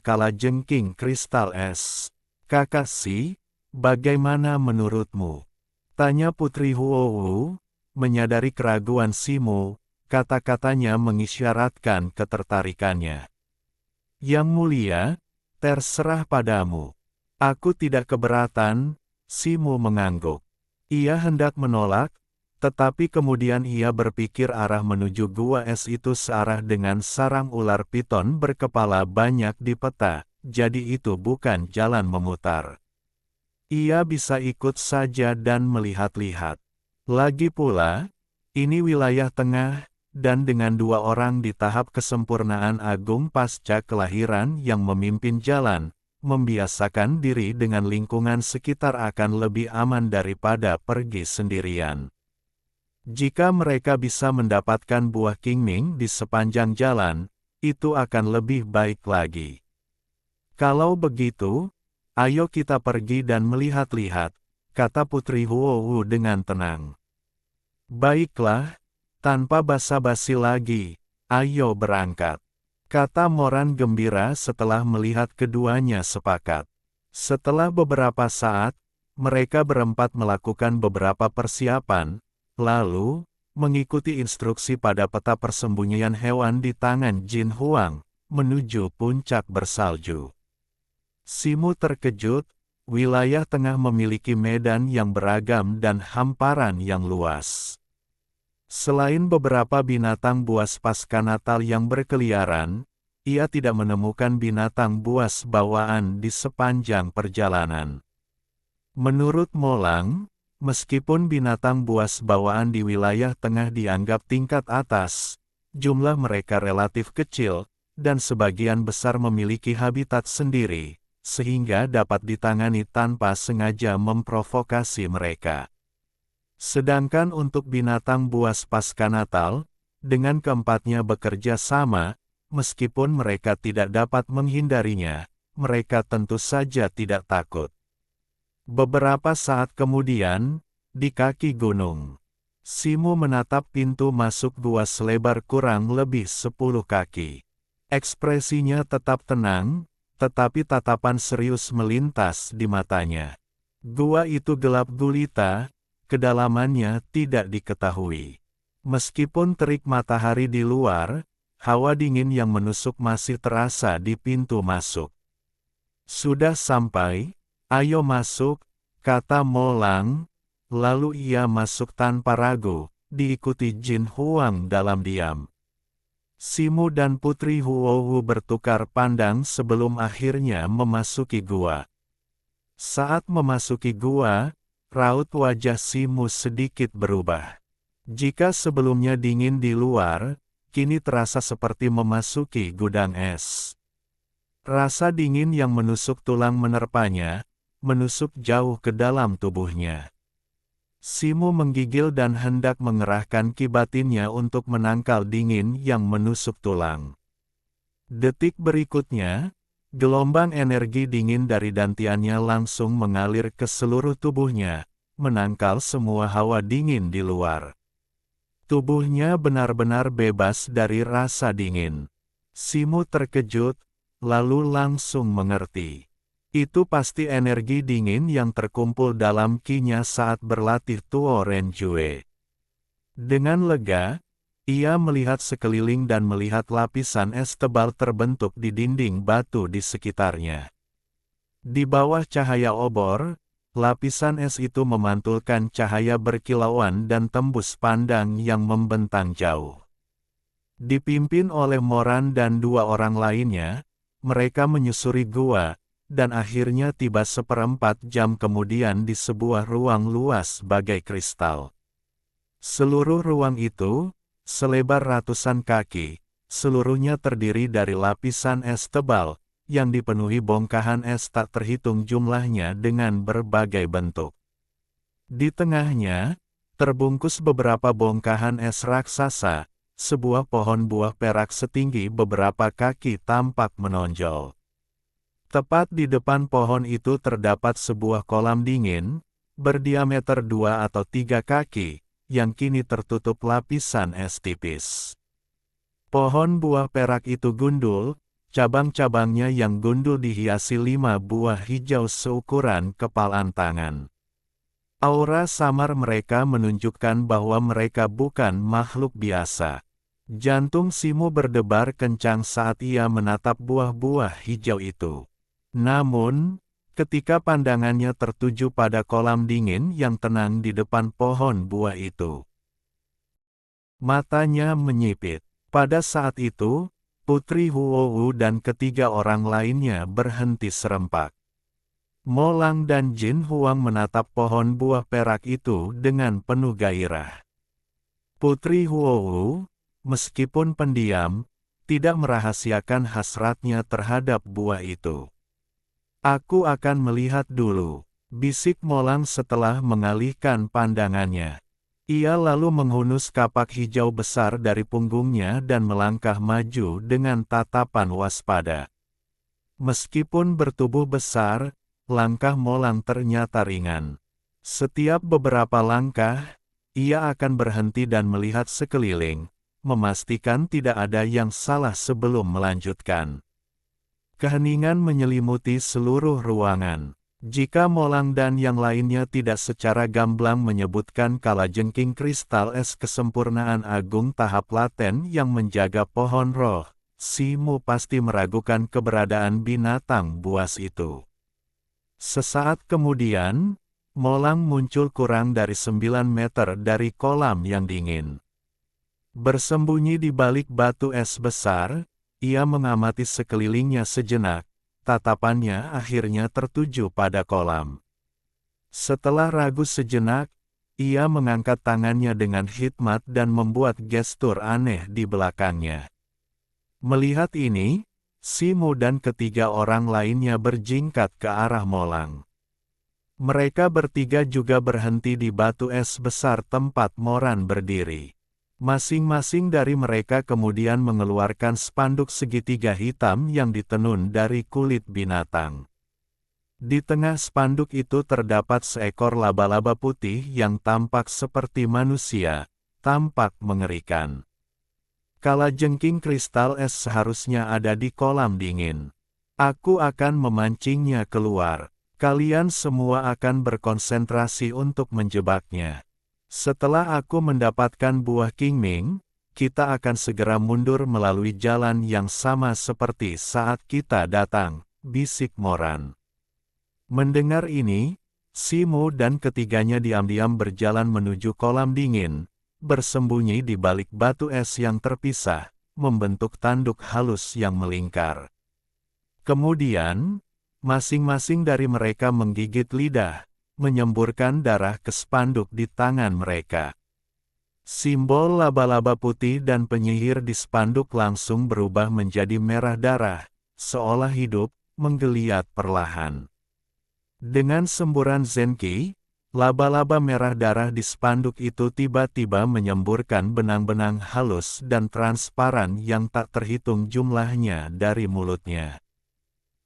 Kalajengking Kristal Es. Kakashi, bagaimana menurutmu? Tanya Putri Huowu, menyadari keraguan Simu, kata-katanya mengisyaratkan ketertarikannya. Yang mulia, terserah padamu. Aku tidak keberatan, Simu mengangguk. Ia hendak menolak, tetapi kemudian ia berpikir arah menuju gua es itu searah dengan sarang ular piton berkepala banyak di peta, jadi itu bukan jalan memutar. Ia bisa ikut saja dan melihat-lihat. Lagi pula, ini wilayah tengah, dan dengan 2 orang di tahap kesempurnaan agung pasca kelahiran yang memimpin jalan, membiasakan diri dengan lingkungan sekitar akan lebih aman daripada pergi sendirian. Jika mereka bisa mendapatkan buah Qingming di sepanjang jalan, itu akan lebih baik lagi. Kalau begitu, ayo kita pergi dan melihat-lihat, kata Putri Huowu dengan tenang. Baiklah, tanpa basa-basi lagi, ayo berangkat. Kata Moran gembira setelah melihat keduanya sepakat. Setelah beberapa saat, mereka berempat melakukan beberapa persiapan, lalu, mengikuti instruksi pada peta persembunyian hewan di tangan Jin Huang, menuju puncak bersalju. Simu terkejut, wilayah tengah memiliki medan yang beragam dan hamparan yang luas. Selain beberapa binatang buas pasca Natal yang berkeliaran, ia tidak menemukan binatang buas bawaan di sepanjang perjalanan. Menurut Molang, meskipun binatang buas bawaan di wilayah tengah dianggap tingkat atas, jumlah mereka relatif kecil, dan sebagian besar memiliki habitat sendiri, sehingga dapat ditangani tanpa sengaja memprovokasi mereka. Sedangkan untuk binatang buas pasca Natal, dengan keempatnya bekerja sama, meskipun mereka tidak dapat menghindarinya, mereka tentu saja tidak takut. Beberapa saat kemudian, di kaki gunung, Simu menatap pintu masuk gua selebar kurang lebih 10 kaki. Ekspresinya tetap tenang, tetapi tatapan serius melintas di matanya. Gua itu gelap gulita, kedalamannya tidak diketahui. Meskipun terik matahari di luar, hawa dingin yang menusuk masih terasa di pintu masuk. Sudah sampai, ayo masuk, kata Molang, lalu ia masuk tanpa ragu, diikuti Jin Huang dalam diam. Simu dan Putri Huowu bertukar pandang sebelum akhirnya memasuki gua. Saat memasuki gua, raut wajah Simu sedikit berubah. Jika sebelumnya dingin di luar, kini terasa seperti memasuki gudang es. Rasa dingin yang menusuk tulang menerpanya, menusuk jauh ke dalam tubuhnya. Simu menggigil dan hendak mengerahkan ki batinnya untuk menangkal dingin yang menusuk tulang. Detik berikutnya, gelombang energi dingin dari dantiannya langsung mengalir ke seluruh tubuhnya, menangkal semua hawa dingin di luar. Tubuhnya benar-benar bebas dari rasa dingin. Simu terkejut, lalu langsung mengerti. Itu pasti energi dingin yang terkumpul dalam ki-nya saat berlatih Tuo Renjue. Dengan lega, ia melihat sekeliling dan melihat lapisan es tebal terbentuk di dinding batu di sekitarnya. Di bawah cahaya obor, lapisan es itu memantulkan cahaya berkilauan dan tembus pandang yang membentang jauh. Dipimpin oleh Moran dan dua orang lainnya, mereka menyusuri gua, dan akhirnya tiba 1/4 jam kemudian di sebuah ruang luas bagai kristal. Seluruh ruang itu, selebar ratusan kaki, seluruhnya terdiri dari lapisan es tebal, yang dipenuhi bongkahan es tak terhitung jumlahnya dengan berbagai bentuk. Di tengahnya, terbungkus beberapa bongkahan es raksasa, sebuah pohon buah perak setinggi beberapa kaki tampak menonjol. Tepat di depan pohon itu terdapat sebuah kolam dingin, berdiameter 2 atau 3 kaki, yang kini tertutup lapisan es tipis. Pohon buah perak itu gundul, cabang-cabangnya yang gundul dihiasi 5 buah hijau seukuran kepalan tangan. Aura samar mereka menunjukkan bahwa mereka bukan makhluk biasa. Jantung Simo berdebar kencang saat ia menatap buah-buah hijau itu. Namun, ketika pandangannya tertuju pada kolam dingin yang tenang di depan pohon buah itu, matanya menyipit. Pada saat itu, Putri Huowu dan ketiga orang lainnya berhenti serempak. Molang dan Jin Huang menatap pohon buah perak itu dengan penuh gairah. Putri Huowu, meskipun pendiam, tidak merahasiakan hasratnya terhadap buah itu. Aku akan melihat dulu, bisik Molang setelah mengalihkan pandangannya. Ia lalu menghunus kapak hijau besar dari punggungnya dan melangkah maju dengan tatapan waspada. Meskipun bertubuh besar, langkah Molang ternyata ringan. Setiap beberapa langkah, ia akan berhenti dan melihat sekeliling, memastikan tidak ada yang salah sebelum melanjutkan. Keheningan menyelimuti seluruh ruangan. Jika Molang dan yang lainnya tidak secara gamblang menyebutkan kalajengking kristal es kesempurnaan agung tahap laten yang menjaga pohon roh, Simo pasti meragukan keberadaan binatang buas itu. Sesaat kemudian, Molang muncul kurang dari 9 meter dari kolam yang dingin. Bersembunyi di balik batu es besar, ia mengamati sekelilingnya sejenak, tatapannya akhirnya tertuju pada kolam. Setelah ragu sejenak, ia mengangkat tangannya dengan hikmat dan membuat gestur aneh di belakangnya. Melihat ini, Simo dan ketiga orang lainnya berjingkat ke arah Molang. Mereka bertiga juga berhenti di batu es besar tempat Moran berdiri. Masing-masing dari mereka kemudian mengeluarkan spanduk segitiga hitam yang ditenun dari kulit binatang. Di tengah spanduk itu terdapat seekor laba-laba putih yang tampak seperti manusia, tampak mengerikan. Kalajengking kristal es seharusnya ada di kolam dingin. Aku akan memancingnya keluar. Kalian semua akan berkonsentrasi untuk menjebaknya. Setelah aku mendapatkan buah Qingming, kita akan segera mundur melalui jalan yang sama seperti saat kita datang, bisik Moran. Mendengar ini, Simo dan ketiganya diam-diam berjalan menuju kolam dingin, bersembunyi di balik batu es yang terpisah, membentuk tanduk halus yang melingkar. Kemudian, masing-masing dari mereka menggigit lidah, menyemburkan darah ke spanduk di tangan mereka. Simbol laba-laba putih dan penyihir di spanduk langsung berubah menjadi merah darah, seolah hidup, menggeliat perlahan. Dengan semburan Zenki, laba-laba merah darah di spanduk itu tiba-tiba menyemburkan benang-benang halus dan transparan yang tak terhitung jumlahnya dari mulutnya.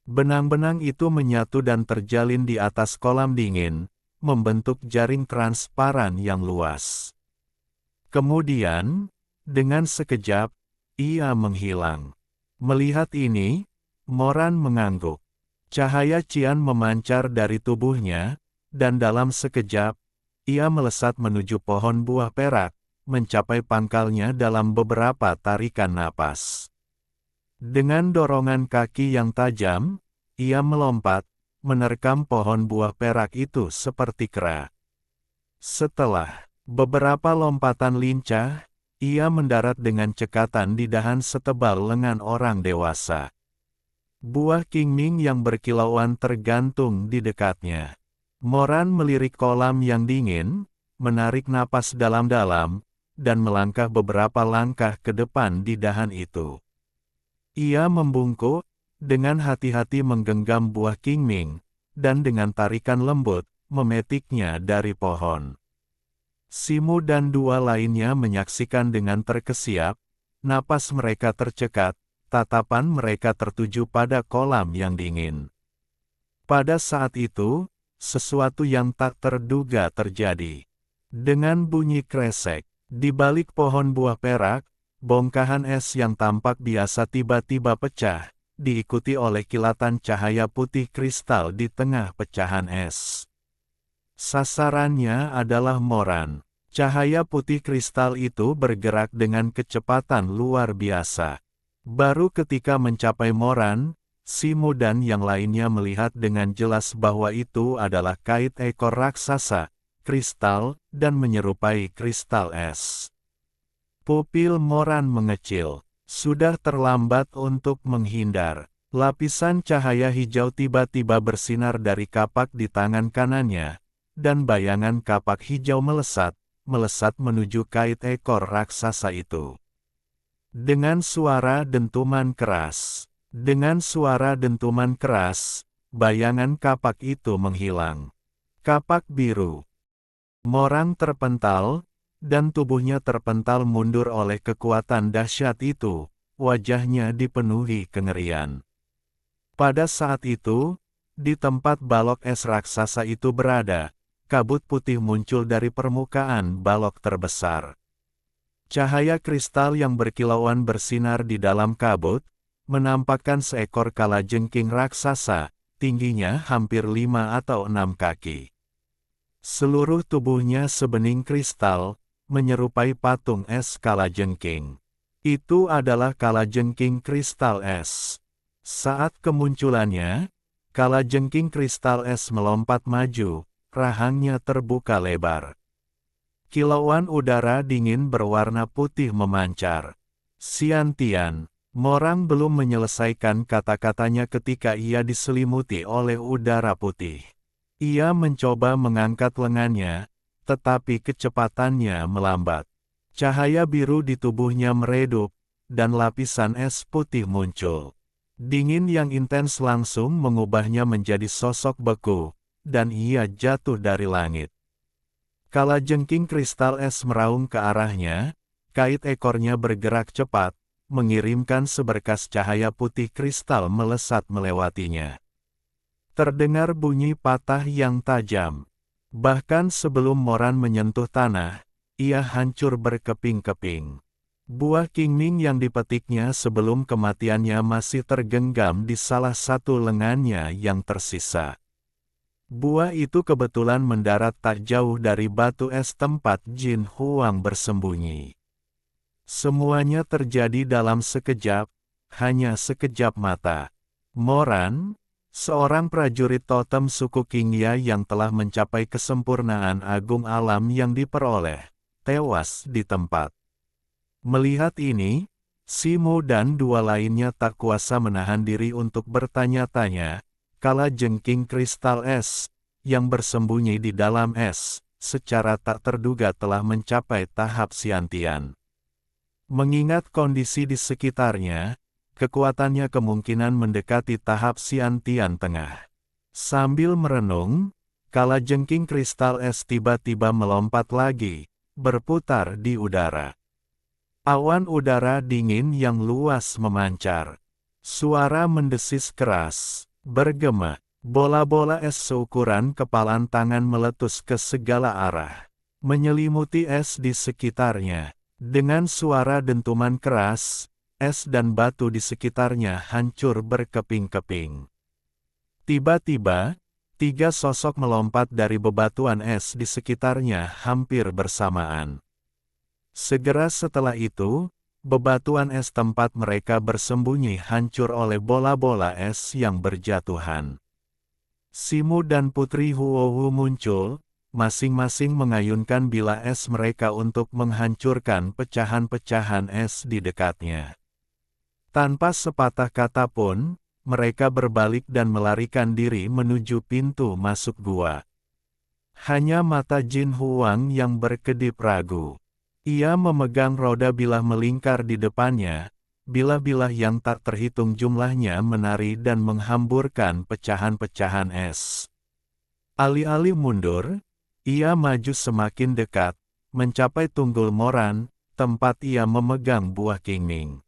Benang-benang itu menyatu dan terjalin di atas kolam dingin, membentuk jaring transparan yang luas. Kemudian, dengan sekejap, ia menghilang. Melihat ini, Moran mengangguk. Cahaya cian memancar dari tubuhnya, dan dalam sekejap, ia melesat menuju pohon buah perak, mencapai pangkalnya dalam beberapa tarikan napas. Dengan dorongan kaki yang tajam, ia melompat, menerkam pohon buah perak itu seperti kera. Setelah beberapa lompatan lincah, ia mendarat dengan cekatan di dahan setebal lengan orang dewasa. Buah kingming yang berkilauan tergantung di dekatnya. Moran melirik kolam yang dingin, menarik napas dalam-dalam, dan melangkah beberapa langkah ke depan di dahan itu. Ia membungkuk, dengan hati-hati menggenggam buah kingming, dan dengan tarikan lembut, memetiknya dari pohon. Simu dan dua lainnya menyaksikan dengan terkesiap, napas mereka tercekat, tatapan mereka tertuju pada kolam yang dingin. Pada saat itu, sesuatu yang tak terduga terjadi. Dengan bunyi kresek, di balik pohon buah perak, bongkahan es yang tampak biasa tiba-tiba pecah, diikuti oleh kilatan cahaya putih kristal di tengah pecahan es. Sasarannya adalah Moran. Cahaya putih kristal itu bergerak dengan kecepatan luar biasa. Baru ketika mencapai Moran, Simu dan yang lainnya melihat dengan jelas bahwa itu adalah kait ekor raksasa, kristal, dan menyerupai kristal es. Pupil Moran mengecil. Sudah terlambat untuk menghindar. Lapisan cahaya hijau tiba-tiba bersinar dari kapak di tangan kanannya, dan bayangan kapak hijau melesat menuju kait ekor raksasa itu. Dengan suara dentuman keras, bayangan kapak itu menghilang. Kapak biru. Moran terpental, dan tubuhnya terpental mundur oleh kekuatan dahsyat itu, wajahnya dipenuhi kengerian. Pada saat itu, di tempat balok es raksasa itu berada, kabut putih muncul dari permukaan balok terbesar. Cahaya kristal yang berkilauan bersinar di dalam kabut, menampakkan seekor kalajengking raksasa, tingginya hampir 5 atau 6 kaki. Seluruh tubuhnya sebening kristal, menyerupai patung es kalajengking. Itu adalah kalajengking kristal es. Saat kemunculannya, kalajengking kristal es melompat maju, rahangnya terbuka lebar. Kilauan udara dingin berwarna putih memancar. Siantian, Moran belum menyelesaikan kata-katanya ketika ia diselimuti oleh udara putih. Ia mencoba mengangkat lengannya, tetapi kecepatannya melambat. Cahaya biru di tubuhnya meredup, dan lapisan es putih muncul. Dingin yang intens langsung mengubahnya menjadi sosok beku, dan ia jatuh dari langit. Kalajengking kristal es meraung ke arahnya, kait ekornya bergerak cepat, mengirimkan seberkas cahaya putih kristal melesat melewatinya. Terdengar bunyi patah yang tajam. Bahkan sebelum Moran menyentuh tanah, ia hancur berkeping-keping. Buah kingming yang dipetiknya sebelum kematiannya masih tergenggam di salah satu lengannya yang tersisa. Buah itu kebetulan mendarat tak jauh dari batu es tempat Jin Huang bersembunyi. Semuanya terjadi dalam sekejap, hanya sekejap mata. Moran, seorang prajurit totem suku Qingya yang telah mencapai kesempurnaan agung alam yang diperoleh, tewas di tempat. Melihat ini, Simu dan dua lainnya tak kuasa menahan diri untuk bertanya-tanya. Kalajengking kristal es, yang bersembunyi di dalam es, secara tak terduga telah mencapai tahap Siantian. Mengingat kondisi di sekitarnya, kekuatannya kemungkinan mendekati tahap Siantian tengah. Sambil merenung, kalajengking kristal es tiba-tiba melompat lagi, berputar di udara. Awan udara dingin yang luas memancar. Suara mendesis keras. Bergema, bola-bola es seukuran kepalan tangan meletus ke segala arah, menyelimuti es di sekitarnya. Dengan suara dentuman keras, es dan batu di sekitarnya hancur berkeping-keping. Tiba-tiba, 3 sosok melompat dari bebatuan es di sekitarnya hampir bersamaan. Segera setelah itu, bebatuan es tempat mereka bersembunyi hancur oleh bola-bola es yang berjatuhan. Simu dan Putri Huohu muncul, masing-masing mengayunkan bilah es mereka untuk menghancurkan pecahan-pecahan es di dekatnya. Tanpa sepatah kata pun, mereka berbalik dan melarikan diri menuju pintu masuk gua. Hanya mata Jin Huang yang berkedip ragu. Ia memegang roda bilah melingkar di depannya, bilah-bilah yang tak terhitung jumlahnya menari dan menghamburkan pecahan-pecahan es. Alih-alih mundur, ia maju semakin dekat, mencapai Tunggul Moran, tempat ia memegang buah Qingming.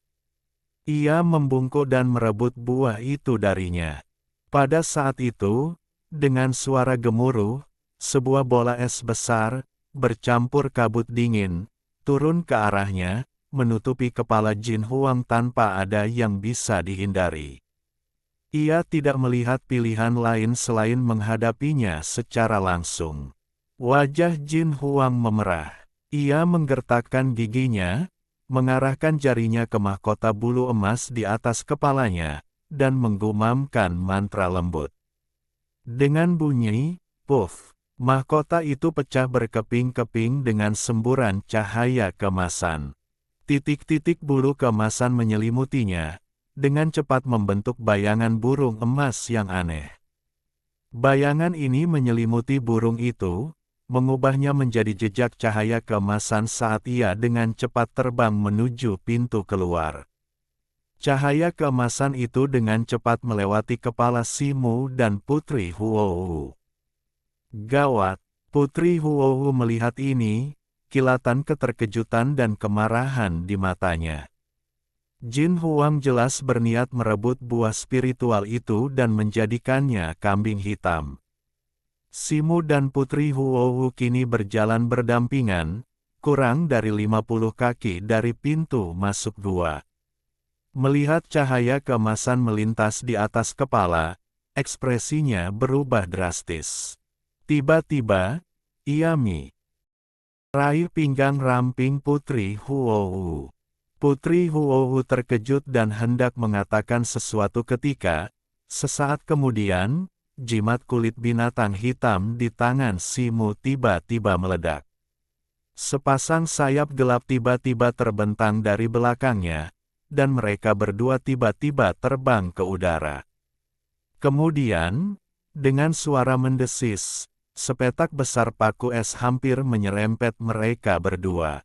Ia membungkuk dan merebut buah itu darinya. Pada saat itu, dengan suara gemuruh, sebuah bola es besar, bercampur kabut dingin, turun ke arahnya, menutupi kepala Jin Huang tanpa ada yang bisa dihindari. Ia tidak melihat pilihan lain selain menghadapinya secara langsung. Wajah Jin Huang memerah. Ia menggertakkan giginya, mengarahkan jarinya ke mahkota bulu emas di atas kepalanya, dan menggumamkan mantra lembut. Dengan bunyi, puff, mahkota itu pecah berkeping-keping dengan semburan cahaya kemasan. Titik-titik bulu kemasan menyelimutinya, dengan cepat membentuk bayangan burung emas yang aneh. Bayangan ini menyelimuti burung itu, mengubahnya menjadi jejak cahaya keemasan saat ia dengan cepat terbang menuju pintu keluar. Cahaya keemasan itu dengan cepat melewati kepala Simu dan Putri Huohu. Gawat, Putri Huohu melihat ini, kilatan keterkejutan dan kemarahan di matanya. Jin Huang jelas berniat merebut buah spiritual itu dan menjadikannya kambing hitam. Simu dan Putri Huohu kini berjalan berdampingan, kurang dari 50 kaki dari pintu masuk gua. Melihat cahaya keemasan melintas di atas kepala, ekspresinya berubah drastis. Tiba-tiba, ia meraih pinggang ramping Putri Huohu. Putri Huohu terkejut dan hendak mengatakan sesuatu ketika, sesaat kemudian, jimat kulit binatang hitam di tangan Simu tiba-tiba meledak. Sepasang sayap gelap tiba-tiba terbentang dari belakangnya, dan mereka berdua tiba-tiba terbang ke udara. Kemudian, dengan suara mendesis, sepetak besar paku es hampir menyerempet mereka berdua.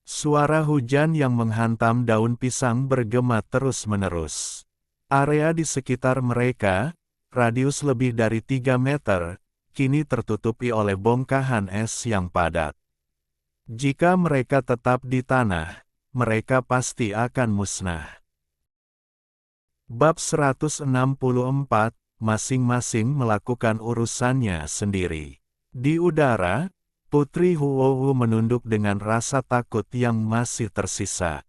Suara hujan yang menghantam daun pisang bergema terus-menerus. Area di sekitar mereka, radius lebih dari 3 meter, kini tertutupi oleh bongkahan es yang padat. Jika mereka tetap di tanah, mereka pasti akan musnah. Bab 164, masing-masing melakukan urusannya sendiri. Di udara, Putri Huohu menunduk dengan rasa takut yang masih tersisa.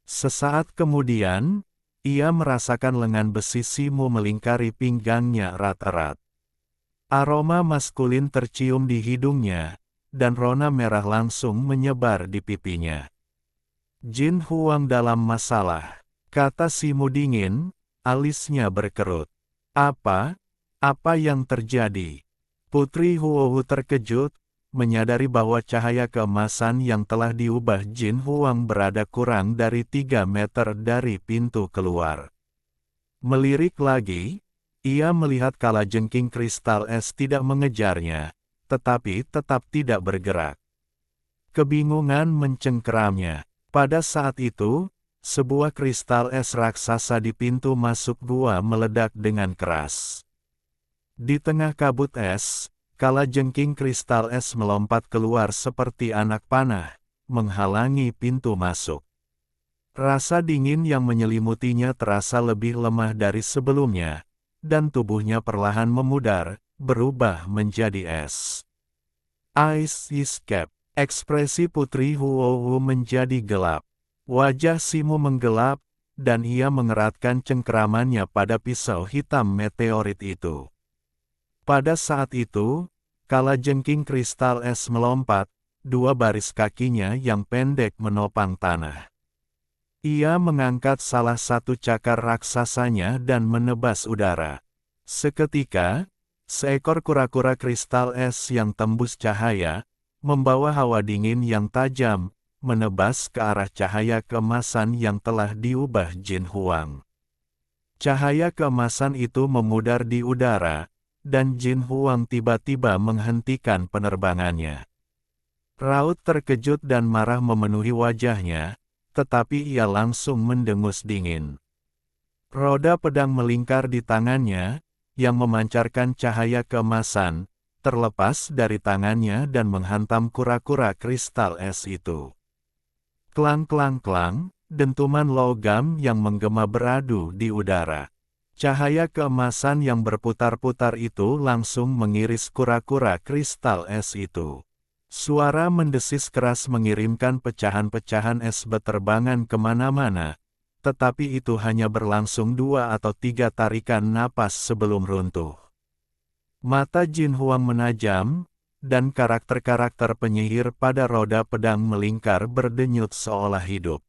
Sesaat kemudian, ia merasakan lengan besi Simu melingkari pinggangnya erat-erat. Aroma maskulin tercium di hidungnya, dan rona merah langsung menyebar di pipinya. Jin Huang dalam masalah, kata Simu dingin, alisnya berkerut. Apa yang terjadi? Putri Huohu terkejut, menyadari bahwa cahaya keemasan yang telah diubah Jin Huang berada kurang dari 3 meter dari pintu keluar. Melirik lagi, ia melihat kalajengking kristal es tidak mengejarnya, tetapi tetap tidak bergerak. Kebingungan mencengkeramnya. Pada saat itu, sebuah kristal es raksasa di pintu masuk gua meledak dengan keras. Di tengah kabut es, kalajengking kristal es melompat keluar seperti anak panah, menghalangi pintu masuk. Rasa dingin yang menyelimutinya terasa lebih lemah dari sebelumnya, dan tubuhnya perlahan memudar, berubah menjadi es. Ice escape. Ekspresi Putri Huohu menjadi gelap. Wajah Simu menggelap, dan ia mengeratkan cengkeramannya pada pisau hitam meteorit itu. Pada saat itu, kalajengking kristal es melompat, dua baris kakinya yang pendek menopang tanah. Ia mengangkat salah satu cakar raksasanya dan menebas udara. Seketika, seekor kura-kura kristal es yang tembus cahaya, membawa hawa dingin yang tajam, menebas ke arah cahaya keemasan yang telah diubah Jin Huang. Cahaya keemasan itu memudar di udara, dan Jin Huang tiba-tiba menghentikan penerbangannya. Raut terkejut dan marah memenuhi wajahnya, tetapi ia langsung mendengus dingin. Roda pedang melingkar di tangannya, yang memancarkan cahaya keemasan, terlepas dari tangannya dan menghantam kura-kura kristal es itu. Klang-klang-klang, dentuman logam yang menggema beradu di udara. Cahaya keemasan yang berputar-putar itu langsung mengiris kura-kura kristal es itu. Suara mendesis keras mengirimkan pecahan-pecahan es beterbangan kemana-mana, tetapi itu hanya berlangsung 2 atau 3 tarikan napas sebelum runtuh. Mata Jin Huang menajam, dan karakter-karakter penyihir pada roda pedang melingkar berdenyut seolah hidup.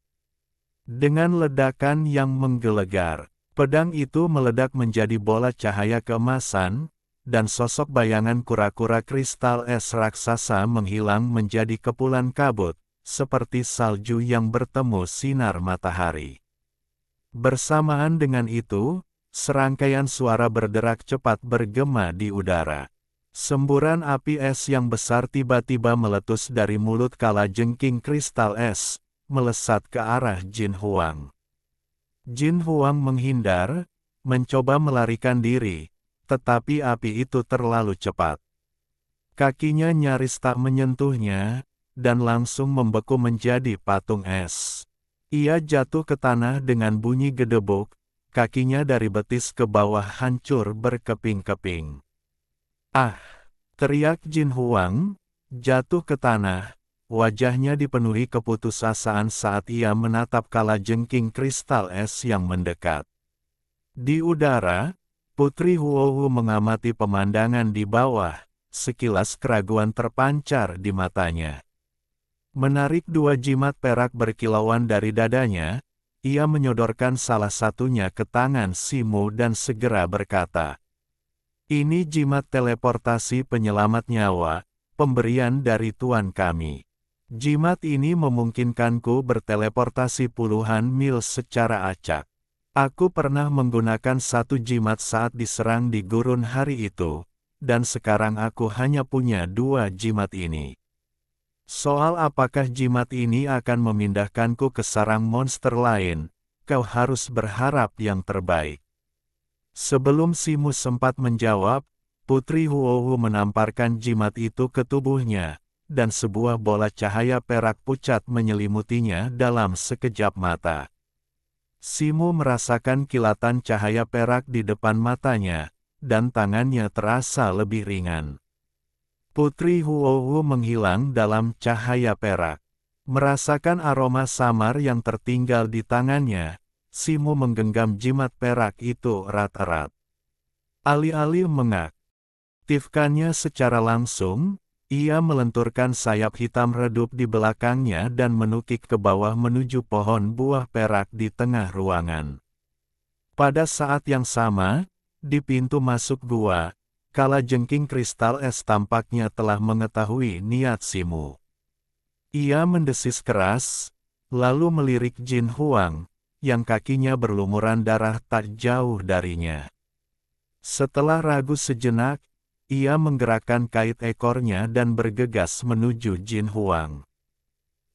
Dengan ledakan yang menggelegar, pedang itu meledak menjadi bola cahaya keemasan, dan sosok bayangan kura-kura kristal es raksasa menghilang menjadi kepulan kabut, seperti salju yang bertemu sinar matahari. Bersamaan dengan itu, serangkaian suara berderak cepat bergema di udara. Semburan api es yang besar tiba-tiba meletus dari mulut kalajengking kristal es, melesat ke arah Jin Huang. Jin Huang menghindar, mencoba melarikan diri, tetapi api itu terlalu cepat. Kakinya nyaris tak menyentuhnya, dan langsung membeku menjadi patung es. Ia jatuh ke tanah dengan bunyi gedebuk, kakinya dari betis ke bawah hancur berkeping-keping. "Ah!" teriak Jin Huang, jatuh ke tanah, wajahnya dipenuhi keputusasaan saat ia menatap kalajengking kristal es yang mendekat. Di udara, Putri Huohu mengamati pemandangan di bawah, sekilas keraguan terpancar di matanya. Menarik 2 jimat perak berkilauan dari dadanya, ia menyodorkan salah satunya ke tangan Simu dan segera berkata, "Ini jimat teleportasi penyelamat nyawa, pemberian dari Tuan kami. Jimat ini memungkinkanku berteleportasi puluhan mil secara acak. Aku pernah menggunakan satu jimat saat diserang di gurun hari itu, dan sekarang aku hanya punya 2 jimat ini. Soal apakah jimat ini akan memindahkanku ke sarang monster lain, kau harus berharap yang terbaik." Sebelum Simu sempat menjawab, Putri Huohu menamparkan jimat itu ke tubuhnya, dan sebuah bola cahaya perak pucat menyelimutinya dalam sekejap mata. Simu merasakan kilatan cahaya perak di depan matanya, dan tangannya terasa lebih ringan. Putri Huohu menghilang dalam cahaya perak. Merasakan aroma samar yang tertinggal di tangannya, Simu menggenggam jimat perak itu erat-erat. Alih-alih mengaktifkannya secara langsung, ia melenturkan sayap hitam redup di belakangnya dan menukik ke bawah menuju pohon buah perak di tengah ruangan. Pada saat yang sama, di pintu masuk gua, kalajengking kristal es tampaknya telah mengetahui niat Simu. Ia mendesis keras, lalu melirik Jin Huang, yang kakinya berlumuran darah tak jauh darinya. Setelah ragu sejenak, ia menggerakkan kait ekornya dan bergegas menuju Jin Huang.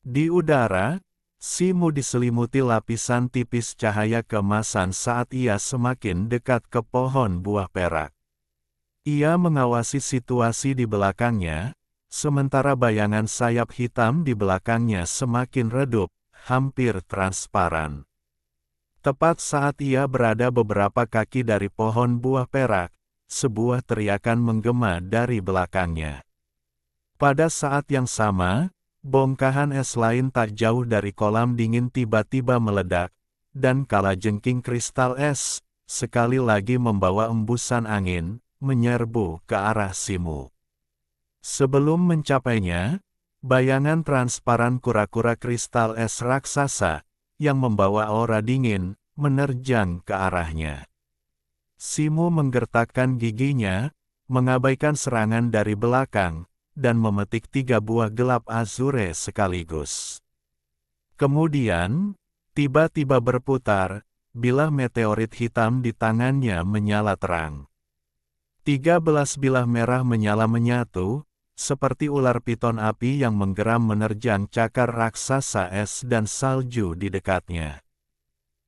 Di udara, Simu diselimuti lapisan tipis cahaya keemasan saat ia semakin dekat ke pohon buah perak. Ia mengawasi situasi di belakangnya, sementara bayangan sayap hitam di belakangnya semakin redup, hampir transparan. Tepat saat ia berada beberapa kaki dari pohon buah perak, sebuah teriakan menggema dari belakangnya. Pada saat yang sama, bongkahan es lain tak jauh dari kolam dingin tiba-tiba meledak, dan kalajengking kristal es, sekali lagi membawa embusan angin, menyerbu ke arah Simu. Sebelum mencapainya, bayangan transparan kura-kura kristal es raksasa, yang membawa aura dingin, menerjang ke arahnya. Simu menggertakkan giginya, mengabaikan serangan dari belakang, dan memetik 3 buah gelap azure sekaligus. Kemudian, tiba-tiba berputar, bilah meteorit hitam di tangannya menyala terang. 13 bilah merah menyala menyatu, seperti ular piton api yang menggeram menerjang cakar raksasa es dan salju di dekatnya.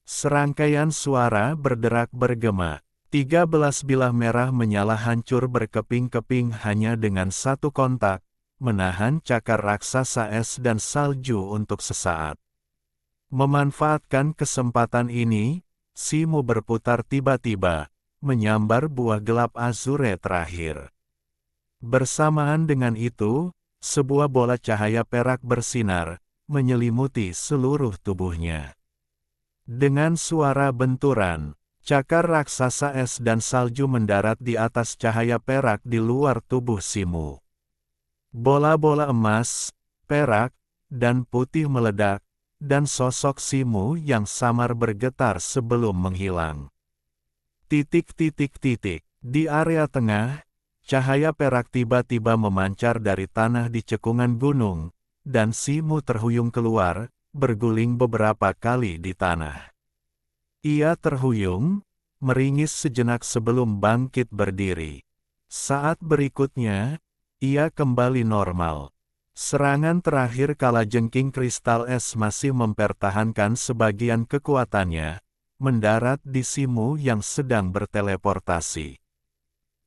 Serangkaian suara berderak bergema. 13 bilah merah menyala hancur berkeping-keping hanya dengan satu kontak, menahan cakar raksasa es dan salju untuk sesaat. Memanfaatkan kesempatan ini, Simu berputar tiba-tiba, menyambar buah gelap azure terakhir. Bersamaan dengan itu, sebuah bola cahaya perak bersinar, menyelimuti seluruh tubuhnya. Dengan suara benturan, cakar raksasa es dan salju mendarat di atas cahaya perak di luar tubuh Simu. Bola-bola emas, perak, dan putih meledak, dan sosok Simu yang samar bergetar sebelum menghilang. Di area tengah, cahaya perak tiba-tiba memancar dari tanah di cekungan gunung, dan Simu terhuyung keluar, berguling beberapa kali di tanah. Ia terhuyung, meringis sejenak sebelum bangkit berdiri. Saat berikutnya, ia kembali normal. Serangan terakhir kalajengking kristal es masih mempertahankan sebagian kekuatannya, mendarat di Simu yang sedang berteleportasi.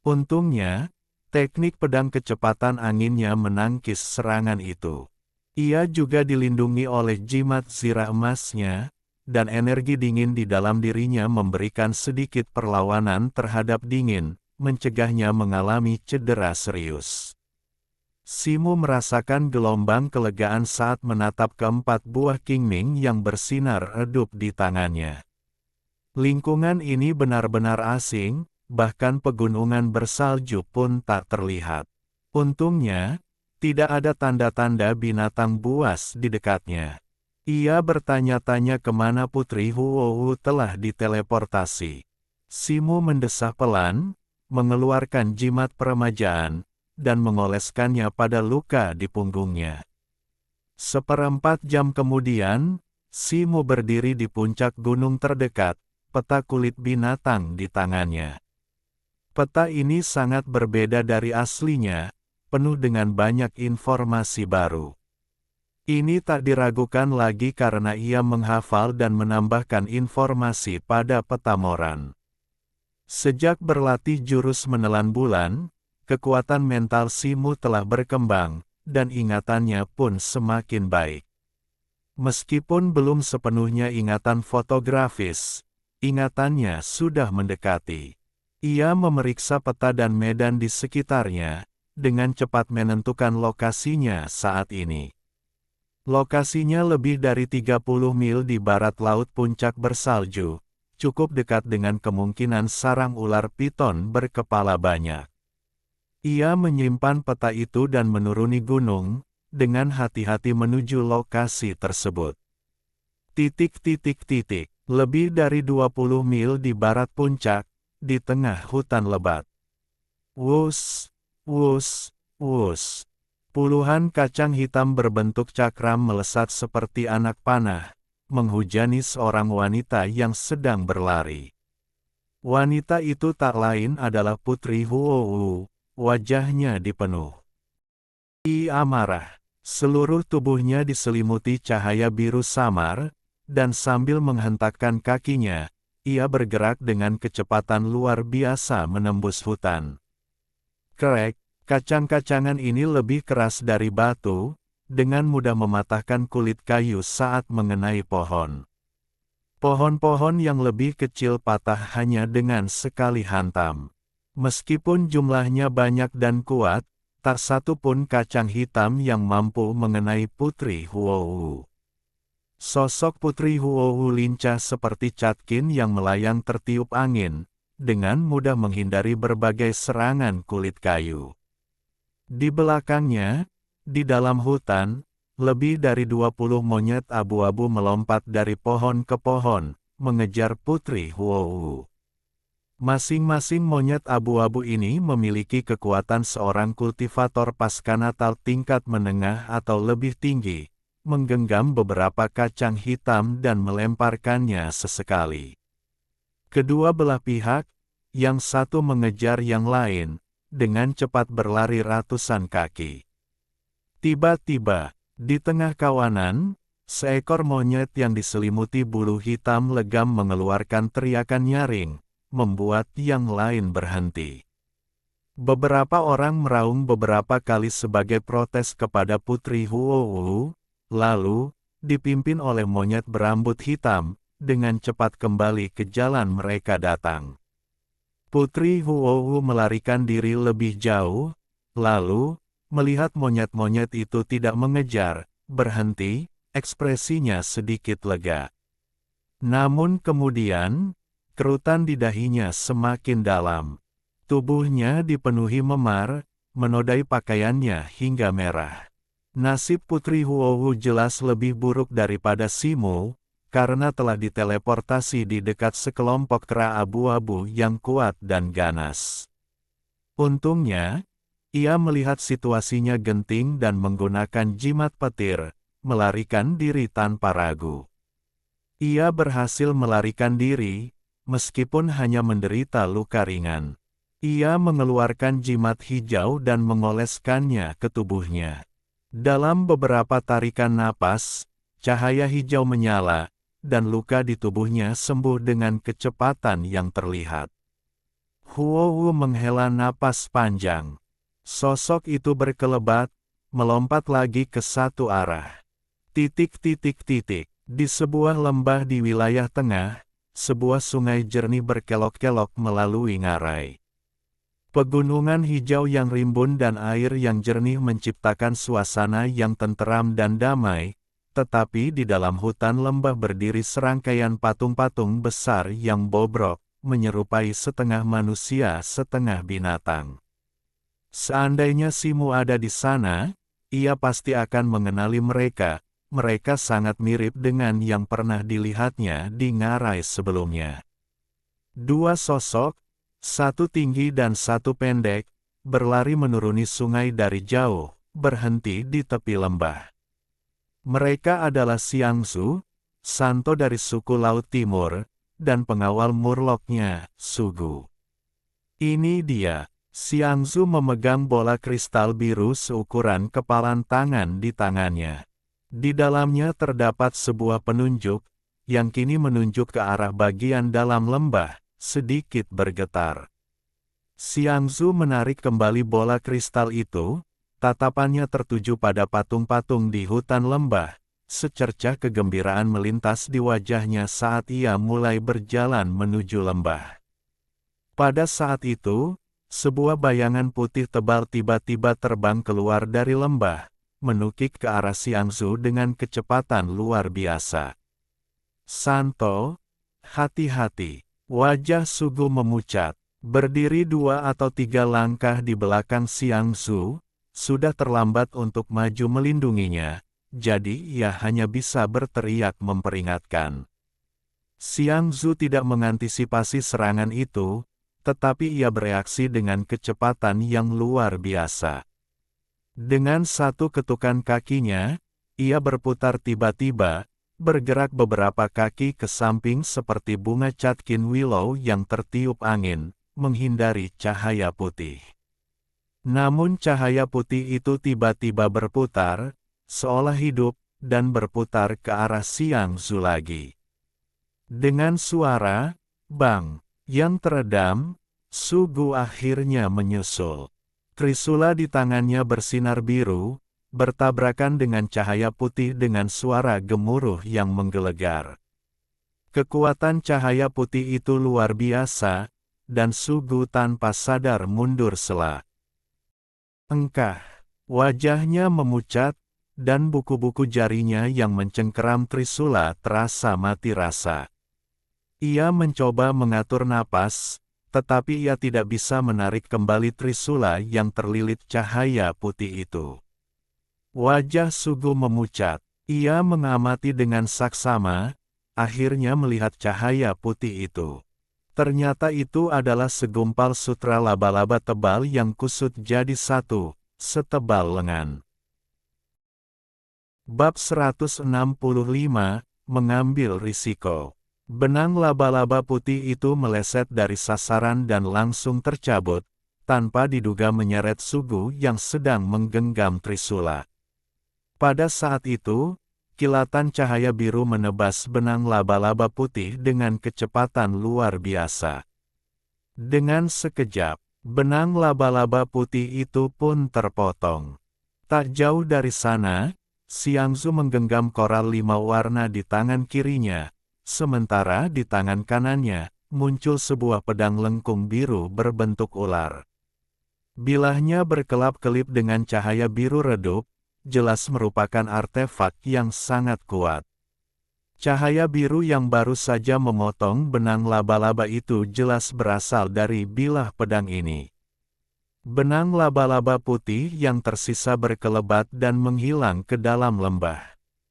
Untungnya, teknik pedang kecepatan anginnya menangkis serangan itu. Ia juga dilindungi oleh jimat zirah emasnya, dan energi dingin di dalam dirinya memberikan sedikit perlawanan terhadap dingin, mencegahnya mengalami cedera serius. Simu merasakan gelombang kelegaan saat menatap keempat buah kingming yang bersinar redup di tangannya. Lingkungan ini benar-benar asing, bahkan pegunungan bersalju pun tak terlihat. Untungnya, tidak ada tanda-tanda binatang buas di dekatnya. Ia bertanya-tanya kemana Putri Huohu telah diteleportasi. Simu mendesah pelan, mengeluarkan jimat peremajaan, dan mengoleskannya pada luka di punggungnya. 1/4 jam kemudian, Simu berdiri di puncak gunung terdekat, peta kulit binatang di tangannya. Peta ini sangat berbeda dari aslinya, penuh dengan banyak informasi baru. Ini tak diragukan lagi karena ia menghafal dan menambahkan informasi pada peta Moran. Sejak berlatih jurus menelan bulan, kekuatan mental Simu telah berkembang, dan ingatannya pun semakin baik. Meskipun belum sepenuhnya ingatan fotografis, ingatannya sudah mendekati. Ia memeriksa peta dan medan di sekitarnya, dengan cepat menentukan lokasinya saat ini. Lokasinya lebih dari 30 mil di barat laut puncak bersalju, cukup dekat dengan kemungkinan sarang ular piton berkepala banyak. Ia menyimpan peta itu dan menuruni gunung, dengan hati-hati menuju lokasi tersebut. Lebih dari 20 mil di barat puncak, di tengah hutan lebat. Wus, wus, wus. Puluhan kacang hitam berbentuk cakram melesat seperti anak panah, menghujani seorang wanita yang sedang berlari. Wanita itu tak lain adalah Putri Huohu, wajahnya dipenuh. Ia marah, seluruh tubuhnya diselimuti cahaya biru samar, dan sambil menghentakkan kakinya, ia bergerak dengan kecepatan luar biasa menembus hutan. Krek! Kacang-kacangan ini lebih keras dari batu, dengan mudah mematahkan kulit kayu saat mengenai pohon. Pohon-pohon yang lebih kecil patah hanya dengan sekali hantam. Meskipun jumlahnya banyak dan kuat, tak satu pun kacang hitam yang mampu mengenai Putri Huohu. Sosok Putri Huohu lincah seperti catkin yang melayang tertiup angin, dengan mudah menghindari berbagai serangan kulit kayu. Di belakangnya, di dalam hutan, lebih dari 20 monyet abu-abu melompat dari pohon ke pohon, mengejar Putri Huohu. Masing-masing monyet abu-abu ini memiliki kekuatan seorang kultivator pasca Natal tingkat menengah atau lebih tinggi, menggenggam beberapa kacang hitam dan melemparkannya sesekali. Kedua belah pihak, yang satu mengejar yang lain, dengan cepat berlari ratusan kaki. Tiba-tiba, di tengah kawanan, seekor monyet yang diselimuti bulu hitam legam mengeluarkan teriakan nyaring, membuat yang lain berhenti. Beberapa orang meraung beberapa kali sebagai protes kepada Putri Huohu, lalu, dipimpin oleh monyet berambut hitam, dengan cepat kembali ke jalan mereka datang. Putri Huohu melarikan diri lebih jauh, lalu, melihat monyet-monyet itu tidak mengejar, berhenti, ekspresinya sedikit lega. Namun kemudian, kerutan di dahinya semakin dalam. Tubuhnya dipenuhi memar, menodai pakaiannya hingga merah. Nasib Putri Huohu jelas lebih buruk daripada Simu, karena telah diteleportasi di dekat sekelompok kera abu-abu yang kuat dan ganas. Untungnya, ia melihat situasinya genting dan menggunakan jimat petir, melarikan diri tanpa ragu. Ia berhasil melarikan diri, meskipun hanya menderita luka ringan. Ia mengeluarkan jimat hijau dan mengoleskannya ke tubuhnya. Dalam beberapa tarikan napas, cahaya hijau menyala, dan luka di tubuhnya sembuh dengan kecepatan yang terlihat. Huohu menghela napas panjang. Sosok itu berkelebat, melompat lagi ke satu arah. Di sebuah lembah di wilayah tengah, sebuah sungai jernih berkelok-kelok melalui ngarai. Pegunungan hijau yang rimbun dan air yang jernih menciptakan suasana yang tenteram dan damai, tetapi di dalam hutan lembah berdiri serangkaian patung-patung besar yang bobrok, menyerupai setengah manusia setengah binatang. Seandainya Simu ada di sana, ia pasti akan mengenali mereka. Mereka sangat mirip dengan yang pernah dilihatnya di ngarai sebelumnya. Dua sosok, satu tinggi dan satu pendek, berlari menuruni sungai dari jauh, berhenti di tepi lembah. Mereka adalah Xiangzu, santo dari suku Laut Timur, dan pengawal murloknya, Sugu. Ini dia, Xiangzu memegang bola kristal biru seukuran kepalan tangan di tangannya. Di dalamnya terdapat sebuah penunjuk, yang kini menunjuk ke arah bagian dalam lembah, sedikit bergetar. Xiangzu menarik kembali bola kristal itu, tatapannya tertuju pada patung-patung di hutan lembah, secercah kegembiraan melintas di wajahnya saat ia mulai berjalan menuju lembah. Pada saat itu, sebuah bayangan putih tebal tiba-tiba terbang keluar dari lembah, menukik ke arah Xiangzu dengan kecepatan luar biasa. Santo, hati-hati. Wajah Sugu memucat, berdiri 2 atau 3 langkah di belakang Xiangzu, sudah terlambat untuk maju melindunginya, jadi ia hanya bisa berteriak memperingatkan. Xiangzu tidak mengantisipasi serangan itu, tetapi ia bereaksi dengan kecepatan yang luar biasa. Dengan satu ketukan kakinya, ia berputar tiba-tiba, bergerak beberapa kaki ke samping seperti bunga catkin willow yang tertiup angin, menghindari cahaya putih. Namun cahaya putih itu tiba-tiba berputar, seolah hidup, dan berputar ke arah Xiangzu lagi. Dengan suara, bang, yang teredam, Sugu akhirnya menyusul. Trisula di tangannya bersinar biru, bertabrakan dengan cahaya putih dengan suara gemuruh yang menggelegar. Kekuatan cahaya putih itu luar biasa, dan Sugu tanpa sadar mundur selak. Engkah, wajahnya memucat, dan buku-buku jarinya yang mencengkeram trisula terasa mati rasa. Ia mencoba mengatur napas, tetapi ia tidak bisa menarik kembali trisula yang terlilit cahaya putih itu. Wajah Sugu memucat. Ia mengamati dengan saksama, akhirnya melihat cahaya putih itu. Ternyata itu adalah segumpal sutra laba-laba tebal yang kusut jadi satu, setebal lengan. Bab 165, Mengambil Risiko. Benang laba-laba putih itu meleset dari sasaran dan langsung tercabut, tanpa diduga menyeret Sugu yang sedang menggenggam trisula. Pada saat itu, kilatan cahaya biru menebas benang laba-laba putih dengan kecepatan luar biasa. Dengan sekejap, benang laba-laba putih itu pun terpotong. Tak jauh dari sana, Xiangzu menggenggam koral 5 warna di tangan kirinya, sementara di tangan kanannya, muncul sebuah pedang lengkung biru berbentuk ular. Bilahnya berkelap-kelip dengan cahaya biru redup, jelas merupakan artefak yang sangat kuat. Cahaya biru yang baru saja memotong benang laba-laba itu jelas berasal dari bilah pedang ini. Benang laba-laba putih yang tersisa berkelebat dan menghilang ke dalam lembah.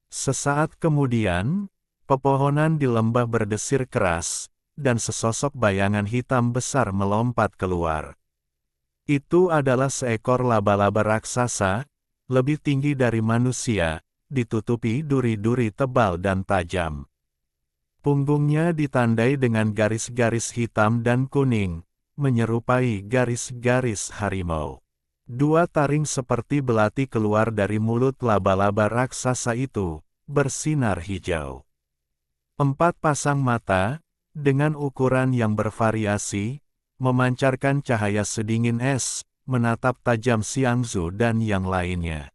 Sesaat kemudian, pepohonan di lembah berdesir keras, dan sesosok bayangan hitam besar melompat keluar. Itu adalah seekor laba-laba raksasa, lebih tinggi dari manusia, ditutupi duri-duri tebal dan tajam. Punggungnya ditandai dengan garis-garis hitam dan kuning, menyerupai garis-garis harimau. 2 taring seperti belati keluar dari mulut laba-laba raksasa itu, bersinar hijau. 4 pasang mata, dengan ukuran yang bervariasi, memancarkan cahaya sedingin es, menatap tajam Xiangzu dan yang lainnya.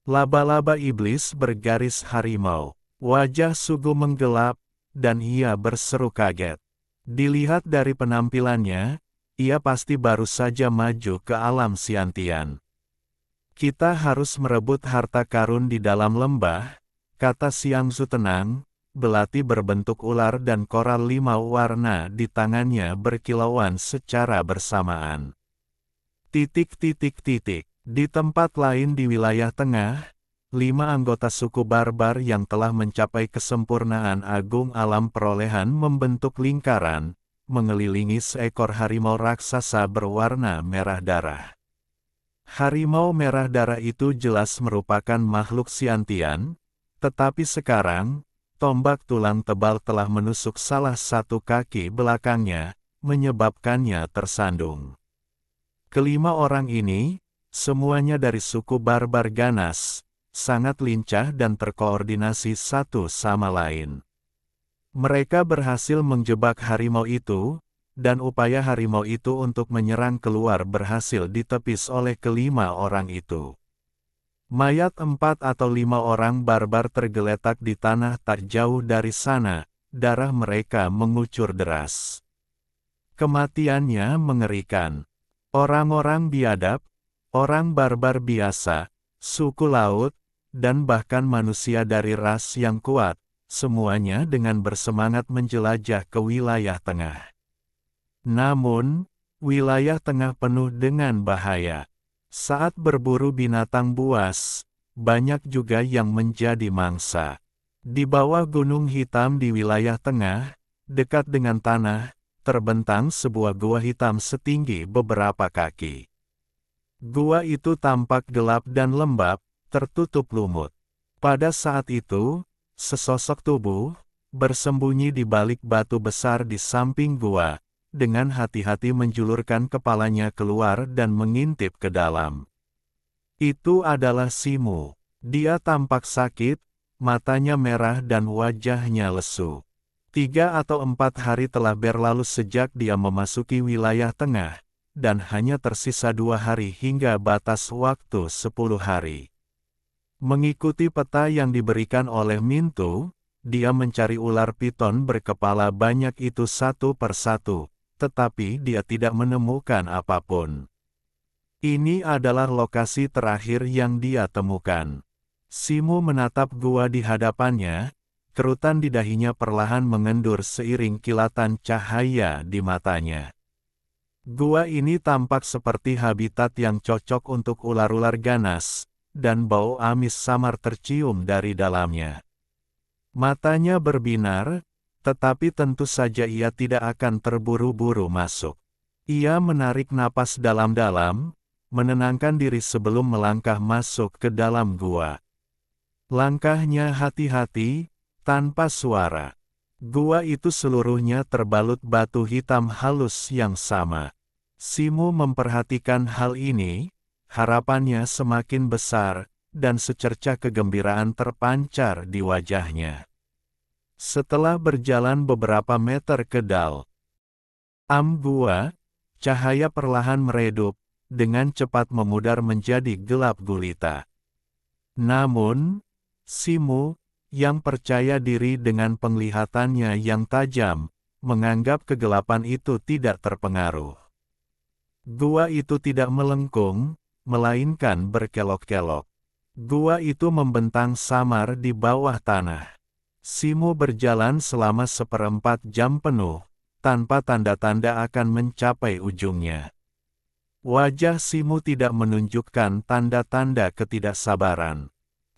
Laba-laba iblis bergaris harimau. Wajah Sugu menggelap, dan ia berseru kaget. Dilihat dari penampilannya, ia pasti baru saja maju ke alam Xiantian. Kita harus merebut harta karun di dalam lembah, kata Xiangzu tenang. Belati berbentuk ular dan koral 5 warna di tangannya berkilauan secara bersamaan. Di tempat lain di wilayah tengah, 5 anggota suku barbar yang telah mencapai kesempurnaan agung alam perolehan membentuk lingkaran, mengelilingi seekor harimau raksasa berwarna merah darah. Harimau merah darah itu jelas merupakan makhluk Xiantian, tetapi sekarang, tombak tulang tebal telah menusuk salah satu kaki belakangnya, menyebabkannya tersandung. Kelima orang ini, semuanya dari suku barbar ganas, sangat lincah dan terkoordinasi satu sama lain. Mereka berhasil menjebak harimau itu, dan upaya harimau itu untuk menyerang keluar berhasil ditepis oleh kelima orang itu. Mayat 4 atau 5 orang barbar tergeletak di tanah tak jauh dari sana, darah mereka mengucur deras. Kematiannya mengerikan. Orang-orang biadab, orang barbar biasa, suku laut, dan bahkan manusia dari ras yang kuat, semuanya dengan bersemangat menjelajah ke wilayah tengah. Namun, wilayah tengah penuh dengan bahaya. Saat berburu binatang buas, banyak juga yang menjadi mangsa. Di bawah gunung hitam di wilayah tengah, dekat dengan tanah, terbentang sebuah gua hitam setinggi beberapa kaki. Gua itu tampak gelap dan lembab, tertutup lumut. Pada saat itu, sesosok tubuh, bersembunyi di balik batu besar di samping gua, dengan hati-hati menjulurkan kepalanya keluar dan mengintip ke dalam. Itu adalah Simu. Dia tampak sakit, matanya merah dan wajahnya lesu. 3 atau 4 hari telah berlalu sejak dia memasuki wilayah tengah, dan hanya tersisa 2 hari hingga batas waktu 10 hari. Mengikuti peta yang diberikan oleh Mintu, dia mencari ular piton berkepala banyak itu satu persatu, tetapi dia tidak menemukan apapun. Ini adalah lokasi terakhir yang dia temukan. Simu menatap gua di hadapannya, kerutan di dahinya perlahan mengendur seiring kilatan cahaya di matanya. Gua ini tampak seperti habitat yang cocok untuk ular-ular ganas, dan bau amis samar tercium dari dalamnya. Matanya berbinar, tetapi tentu saja ia tidak akan terburu-buru masuk. Ia menarik napas dalam-dalam, menenangkan diri sebelum melangkah masuk ke dalam gua. Langkahnya hati-hati, tanpa suara. Gua itu seluruhnya terbalut batu hitam halus yang sama. Simu memperhatikan hal ini, harapannya semakin besar, dan secercah kegembiraan terpancar di wajahnya. Setelah berjalan beberapa meter ke dalam gua, cahaya perlahan meredup, dengan cepat memudar menjadi gelap gulita. Namun, Simu, yang percaya diri dengan penglihatannya yang tajam, menganggap kegelapan itu tidak terpengaruh. Gua itu tidak melengkung, melainkan berkelok-kelok. Gua itu membentang samar di bawah tanah. Simu berjalan selama 1/4 jam penuh, tanpa tanda-tanda akan mencapai ujungnya. Wajah Simu tidak menunjukkan tanda-tanda ketidaksabaran.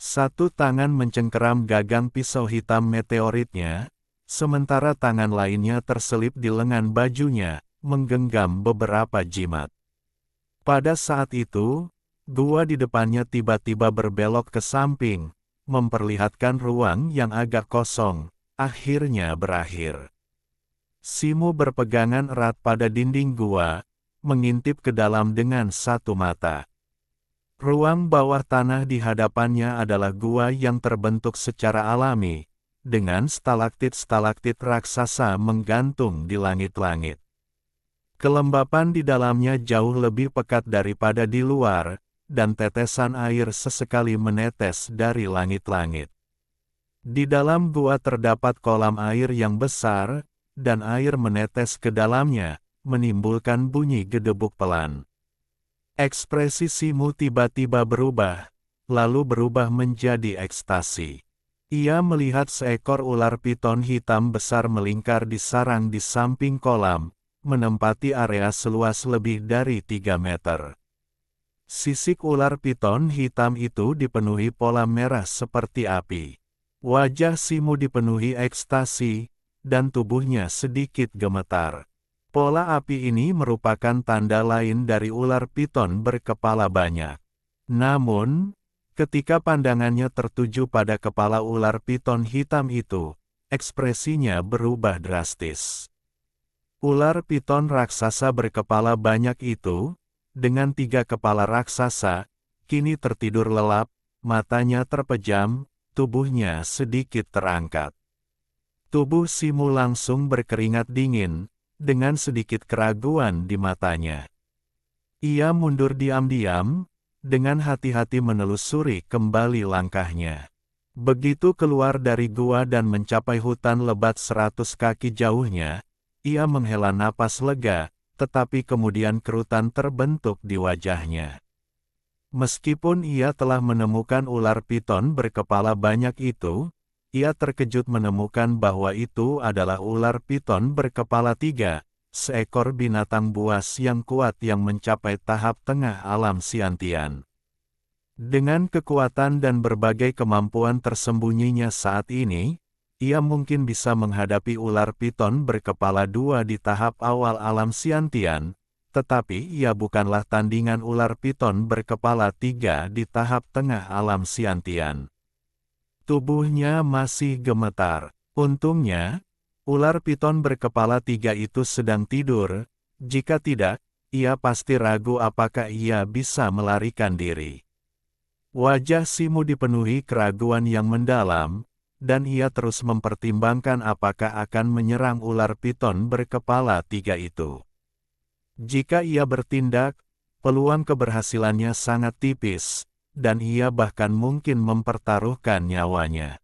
Satu tangan mencengkeram gagang pisau hitam meteoritnya, sementara tangan lainnya terselip di lengan bajunya, menggenggam beberapa jimat. Pada saat itu, gua di depannya tiba-tiba berbelok ke samping, memperlihatkan ruang yang agak kosong, akhirnya berakhir. Simu berpegangan erat pada dinding gua, mengintip ke dalam dengan satu mata. Ruang bawah tanah di hadapannya adalah gua yang terbentuk secara alami, dengan stalaktit-stalaktit raksasa menggantung di langit-langit. Kelembapan di dalamnya jauh lebih pekat daripada di luar, dan tetesan air sesekali menetes dari langit-langit. Di dalam gua terdapat kolam air yang besar, dan air menetes ke dalamnya, menimbulkan bunyi gedebuk pelan. Ekspresi Simu tiba-tiba berubah, lalu berubah menjadi ekstasi. Ia melihat seekor ular piton hitam besar melingkar di sarang di samping kolam, menempati area seluas lebih dari 3 meter. Sisik ular piton hitam itu dipenuhi pola merah seperti api. Wajah Simu dipenuhi ekstasi, dan tubuhnya sedikit gemetar. Pola api ini merupakan tanda lain dari ular piton berkepala banyak. Namun, ketika pandangannya tertuju pada kepala ular piton hitam itu, ekspresinya berubah drastis. Ular piton raksasa berkepala banyak itu, dengan 3 kepala raksasa, kini tertidur lelap, matanya terpejam, tubuhnya sedikit terangkat. Tubuh Simu langsung berkeringat dingin, dengan sedikit keraguan di matanya. Ia mundur diam-diam, dengan hati-hati menelusuri kembali langkahnya. Begitu keluar dari gua dan mencapai hutan lebat 100 kaki jauhnya, ia menghela napas lega, tetapi kemudian kerutan terbentuk di wajahnya. Meskipun ia telah menemukan ular piton berkepala banyak itu, ia terkejut menemukan bahwa itu adalah ular piton berkepala 3, seekor binatang buas yang kuat yang mencapai tahap tengah alam Xiantian. Dengan kekuatan dan berbagai kemampuan tersembunyinya saat ini, ia mungkin bisa menghadapi ular piton berkepala 2 di tahap awal alam Xiantian, tetapi ia bukanlah tandingan ular piton berkepala 3 di tahap tengah alam Xiantian. Tubuhnya masih gemetar. Untungnya, ular piton berkepala 3 itu sedang tidur, jika tidak, ia pasti ragu apakah ia bisa melarikan diri. Wajah Simu dipenuhi keraguan yang mendalam, dan ia terus mempertimbangkan apakah akan menyerang ular piton berkepala 3 itu. Jika ia bertindak, peluang keberhasilannya sangat tipis, dan ia bahkan mungkin mempertaruhkan nyawanya.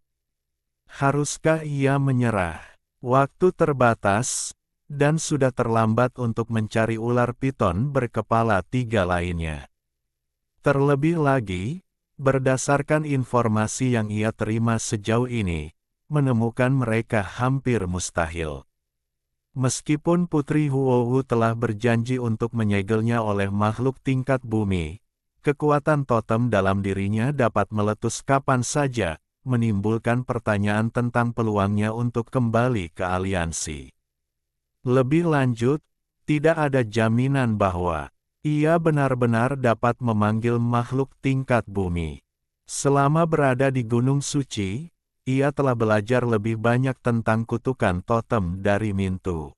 Haruskah ia menyerah? Waktu terbatas, dan sudah terlambat untuk mencari ular piton berkepala 3 lainnya. Terlebih lagi, Berdasarkan informasi yang ia terima sejauh ini, menemukan mereka hampir mustahil. Meskipun Putri Huohu telah berjanji untuk menyegelnya oleh makhluk tingkat bumi, kekuatan totem dalam dirinya dapat meletus kapan saja, menimbulkan pertanyaan tentang peluangnya untuk kembali ke aliansi. Lebih lanjut, tidak ada jaminan bahwa ia benar-benar dapat memanggil makhluk tingkat bumi. Selama berada di Gunung Suci, ia telah belajar lebih banyak tentang kutukan totem dari Mintu.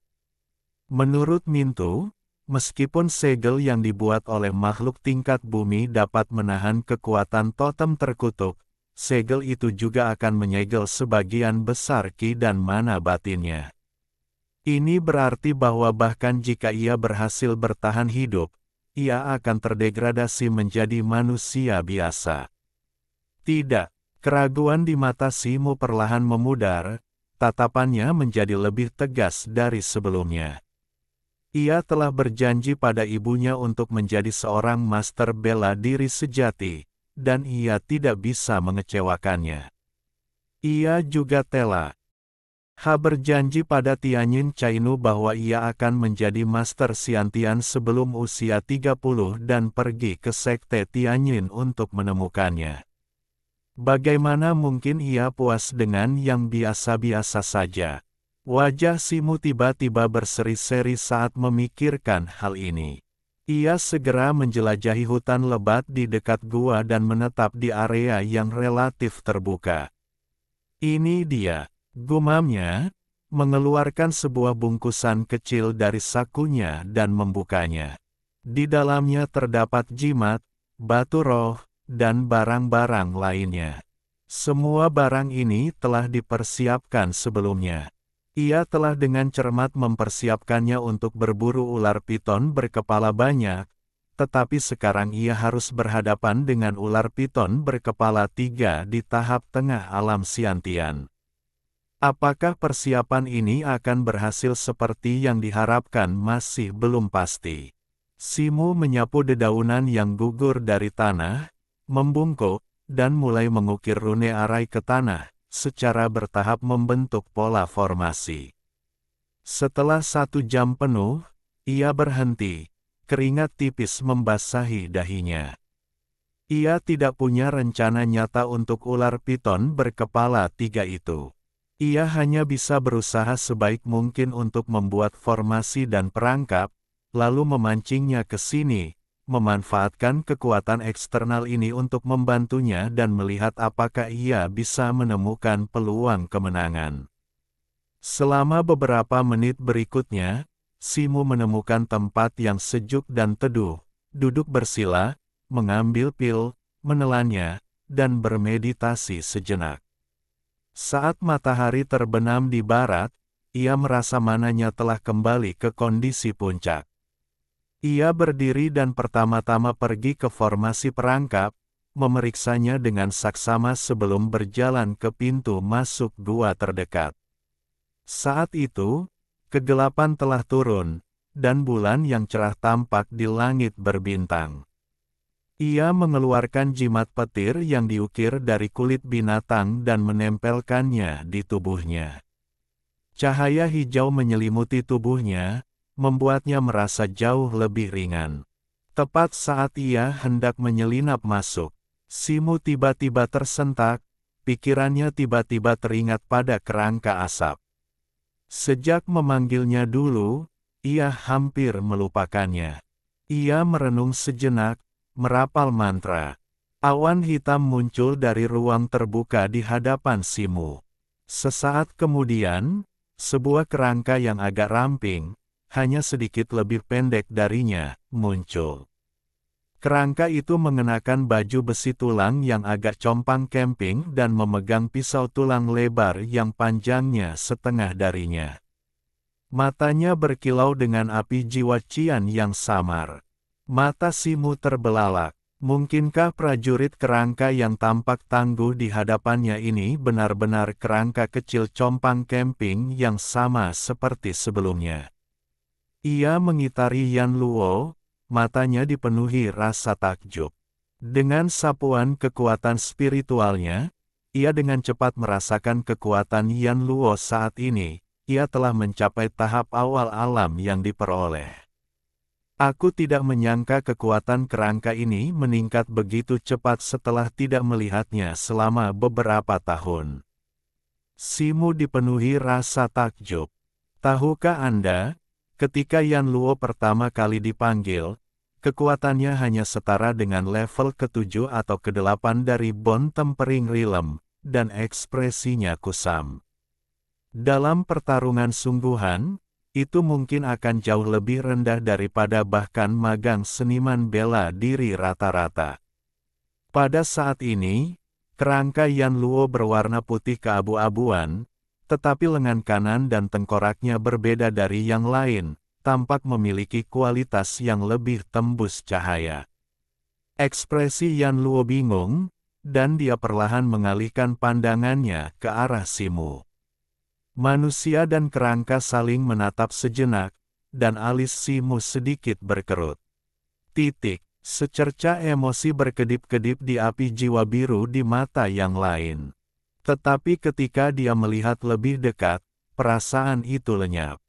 Menurut Mintu, meskipun segel yang dibuat oleh makhluk tingkat bumi dapat menahan kekuatan totem terkutuk, segel itu juga akan menyegel sebagian besar ki dan mana batinnya. Ini berarti bahwa bahkan jika ia berhasil bertahan hidup, ia akan terdegradasi menjadi manusia biasa. Tidak, keraguan di mata Simu perlahan memudar, tatapannya menjadi lebih tegas dari sebelumnya. Ia telah berjanji pada ibunya untuk menjadi seorang master bela diri sejati, dan ia tidak bisa mengecewakannya. Ia juga telah berjanji pada Tianyin Cainu bahwa ia akan menjadi master Xiantian sebelum usia 30 dan pergi ke sekte Tianyin untuk menemukannya. Bagaimana mungkin ia puas dengan yang biasa-biasa saja? Wajah Simu tiba-tiba berseri-seri saat memikirkan hal ini. Ia segera menjelajahi hutan lebat di dekat gua dan menetap di area yang relatif terbuka. Ini dia, gumamnya, mengeluarkan sebuah bungkusan kecil dari sakunya dan membukanya. Di dalamnya terdapat jimat, batu roh, dan barang-barang lainnya. Semua barang ini telah dipersiapkan sebelumnya. Ia telah dengan cermat mempersiapkannya untuk berburu ular piton berkepala banyak, tetapi sekarang ia harus berhadapan dengan ular piton berkepala 3 di tahap tengah alam Xiantian. Apakah persiapan ini akan berhasil seperti yang diharapkan masih belum pasti. Simu menyapu dedaunan yang gugur dari tanah, membungkuk, dan mulai mengukir rune arai ke tanah, secara bertahap membentuk pola formasi. Setelah 1 jam penuh, ia berhenti, keringat tipis membasahi dahinya. Ia tidak punya rencana nyata untuk ular piton berkepala 3 itu. Ia hanya bisa berusaha sebaik mungkin untuk membuat formasi dan perangkap, lalu memancingnya ke sini, memanfaatkan kekuatan eksternal ini untuk membantunya dan melihat apakah ia bisa menemukan peluang kemenangan. Selama beberapa menit berikutnya, Simu menemukan tempat yang sejuk dan teduh, duduk bersila, mengambil pil, menelannya, dan bermeditasi sejenak. Saat matahari terbenam di barat, ia merasa mananya telah kembali ke kondisi puncak. Ia berdiri dan pertama-tama pergi ke formasi perangkap, memeriksanya dengan saksama sebelum berjalan ke pintu masuk gua terdekat. Saat itu, kegelapan telah turun, dan bulan yang cerah tampak di langit berbintang. Ia mengeluarkan jimat petir yang diukir dari kulit binatang dan menempelkannya di tubuhnya. Cahaya hijau menyelimuti tubuhnya, membuatnya merasa jauh lebih ringan. Tepat saat ia hendak menyelinap masuk, Simu tiba-tiba tersentak, pikirannya tiba-tiba teringat pada kerangka asap. Sejak memanggilnya dulu, ia hampir melupakannya. Ia merenung sejenak, merapal mantra. Awan hitam muncul dari ruang terbuka di hadapan Simu. Sesaat kemudian, sebuah kerangka yang agak ramping, hanya sedikit lebih pendek darinya, muncul. Kerangka itu mengenakan baju besi tulang yang agak compang camping dan memegang pisau tulang lebar yang panjangnya setengah darinya. Matanya berkilau dengan api jiwa Cian yang samar. Mata Simu terbelalak. Mungkinkah prajurit kerangka yang tampak tangguh di hadapannya ini benar-benar kerangka kecil compang camping yang sama seperti sebelumnya? Ia mengitari Yan Luo, matanya dipenuhi rasa takjub. Dengan sapuan kekuatan spiritualnya, ia dengan cepat merasakan kekuatan Yan Luo saat ini. Ia telah mencapai tahap awal alam yang diperoleh. Aku tidak menyangka kekuatan kerangka ini meningkat begitu cepat setelah tidak melihatnya selama beberapa tahun. Simu dipenuhi rasa takjub. Tahukah Anda, ketika Yan Luo pertama kali dipanggil, kekuatannya hanya setara dengan level ke-7 atau ke-8 dari Bon Tempering Realm, dan ekspresinya kusam. Dalam pertarungan sungguhan, itu mungkin akan jauh lebih rendah daripada bahkan magang seniman bela diri rata-rata. Pada saat ini, kerangka Yan Luo berwarna putih keabu-abuan, tetapi lengan kanan dan tengkoraknya berbeda dari yang lain, tampak memiliki kualitas yang lebih tembus cahaya. Ekspresi Yan Luo bingung, dan dia perlahan mengalihkan pandangannya ke arah Simu. Manusia dan kerangka saling menatap sejenak, dan alis Simu sedikit berkerut. Secerca emosi berkedip-kedip di api jiwa biru di mata yang lain. Tetapi ketika dia melihat lebih dekat, perasaan itu lenyap.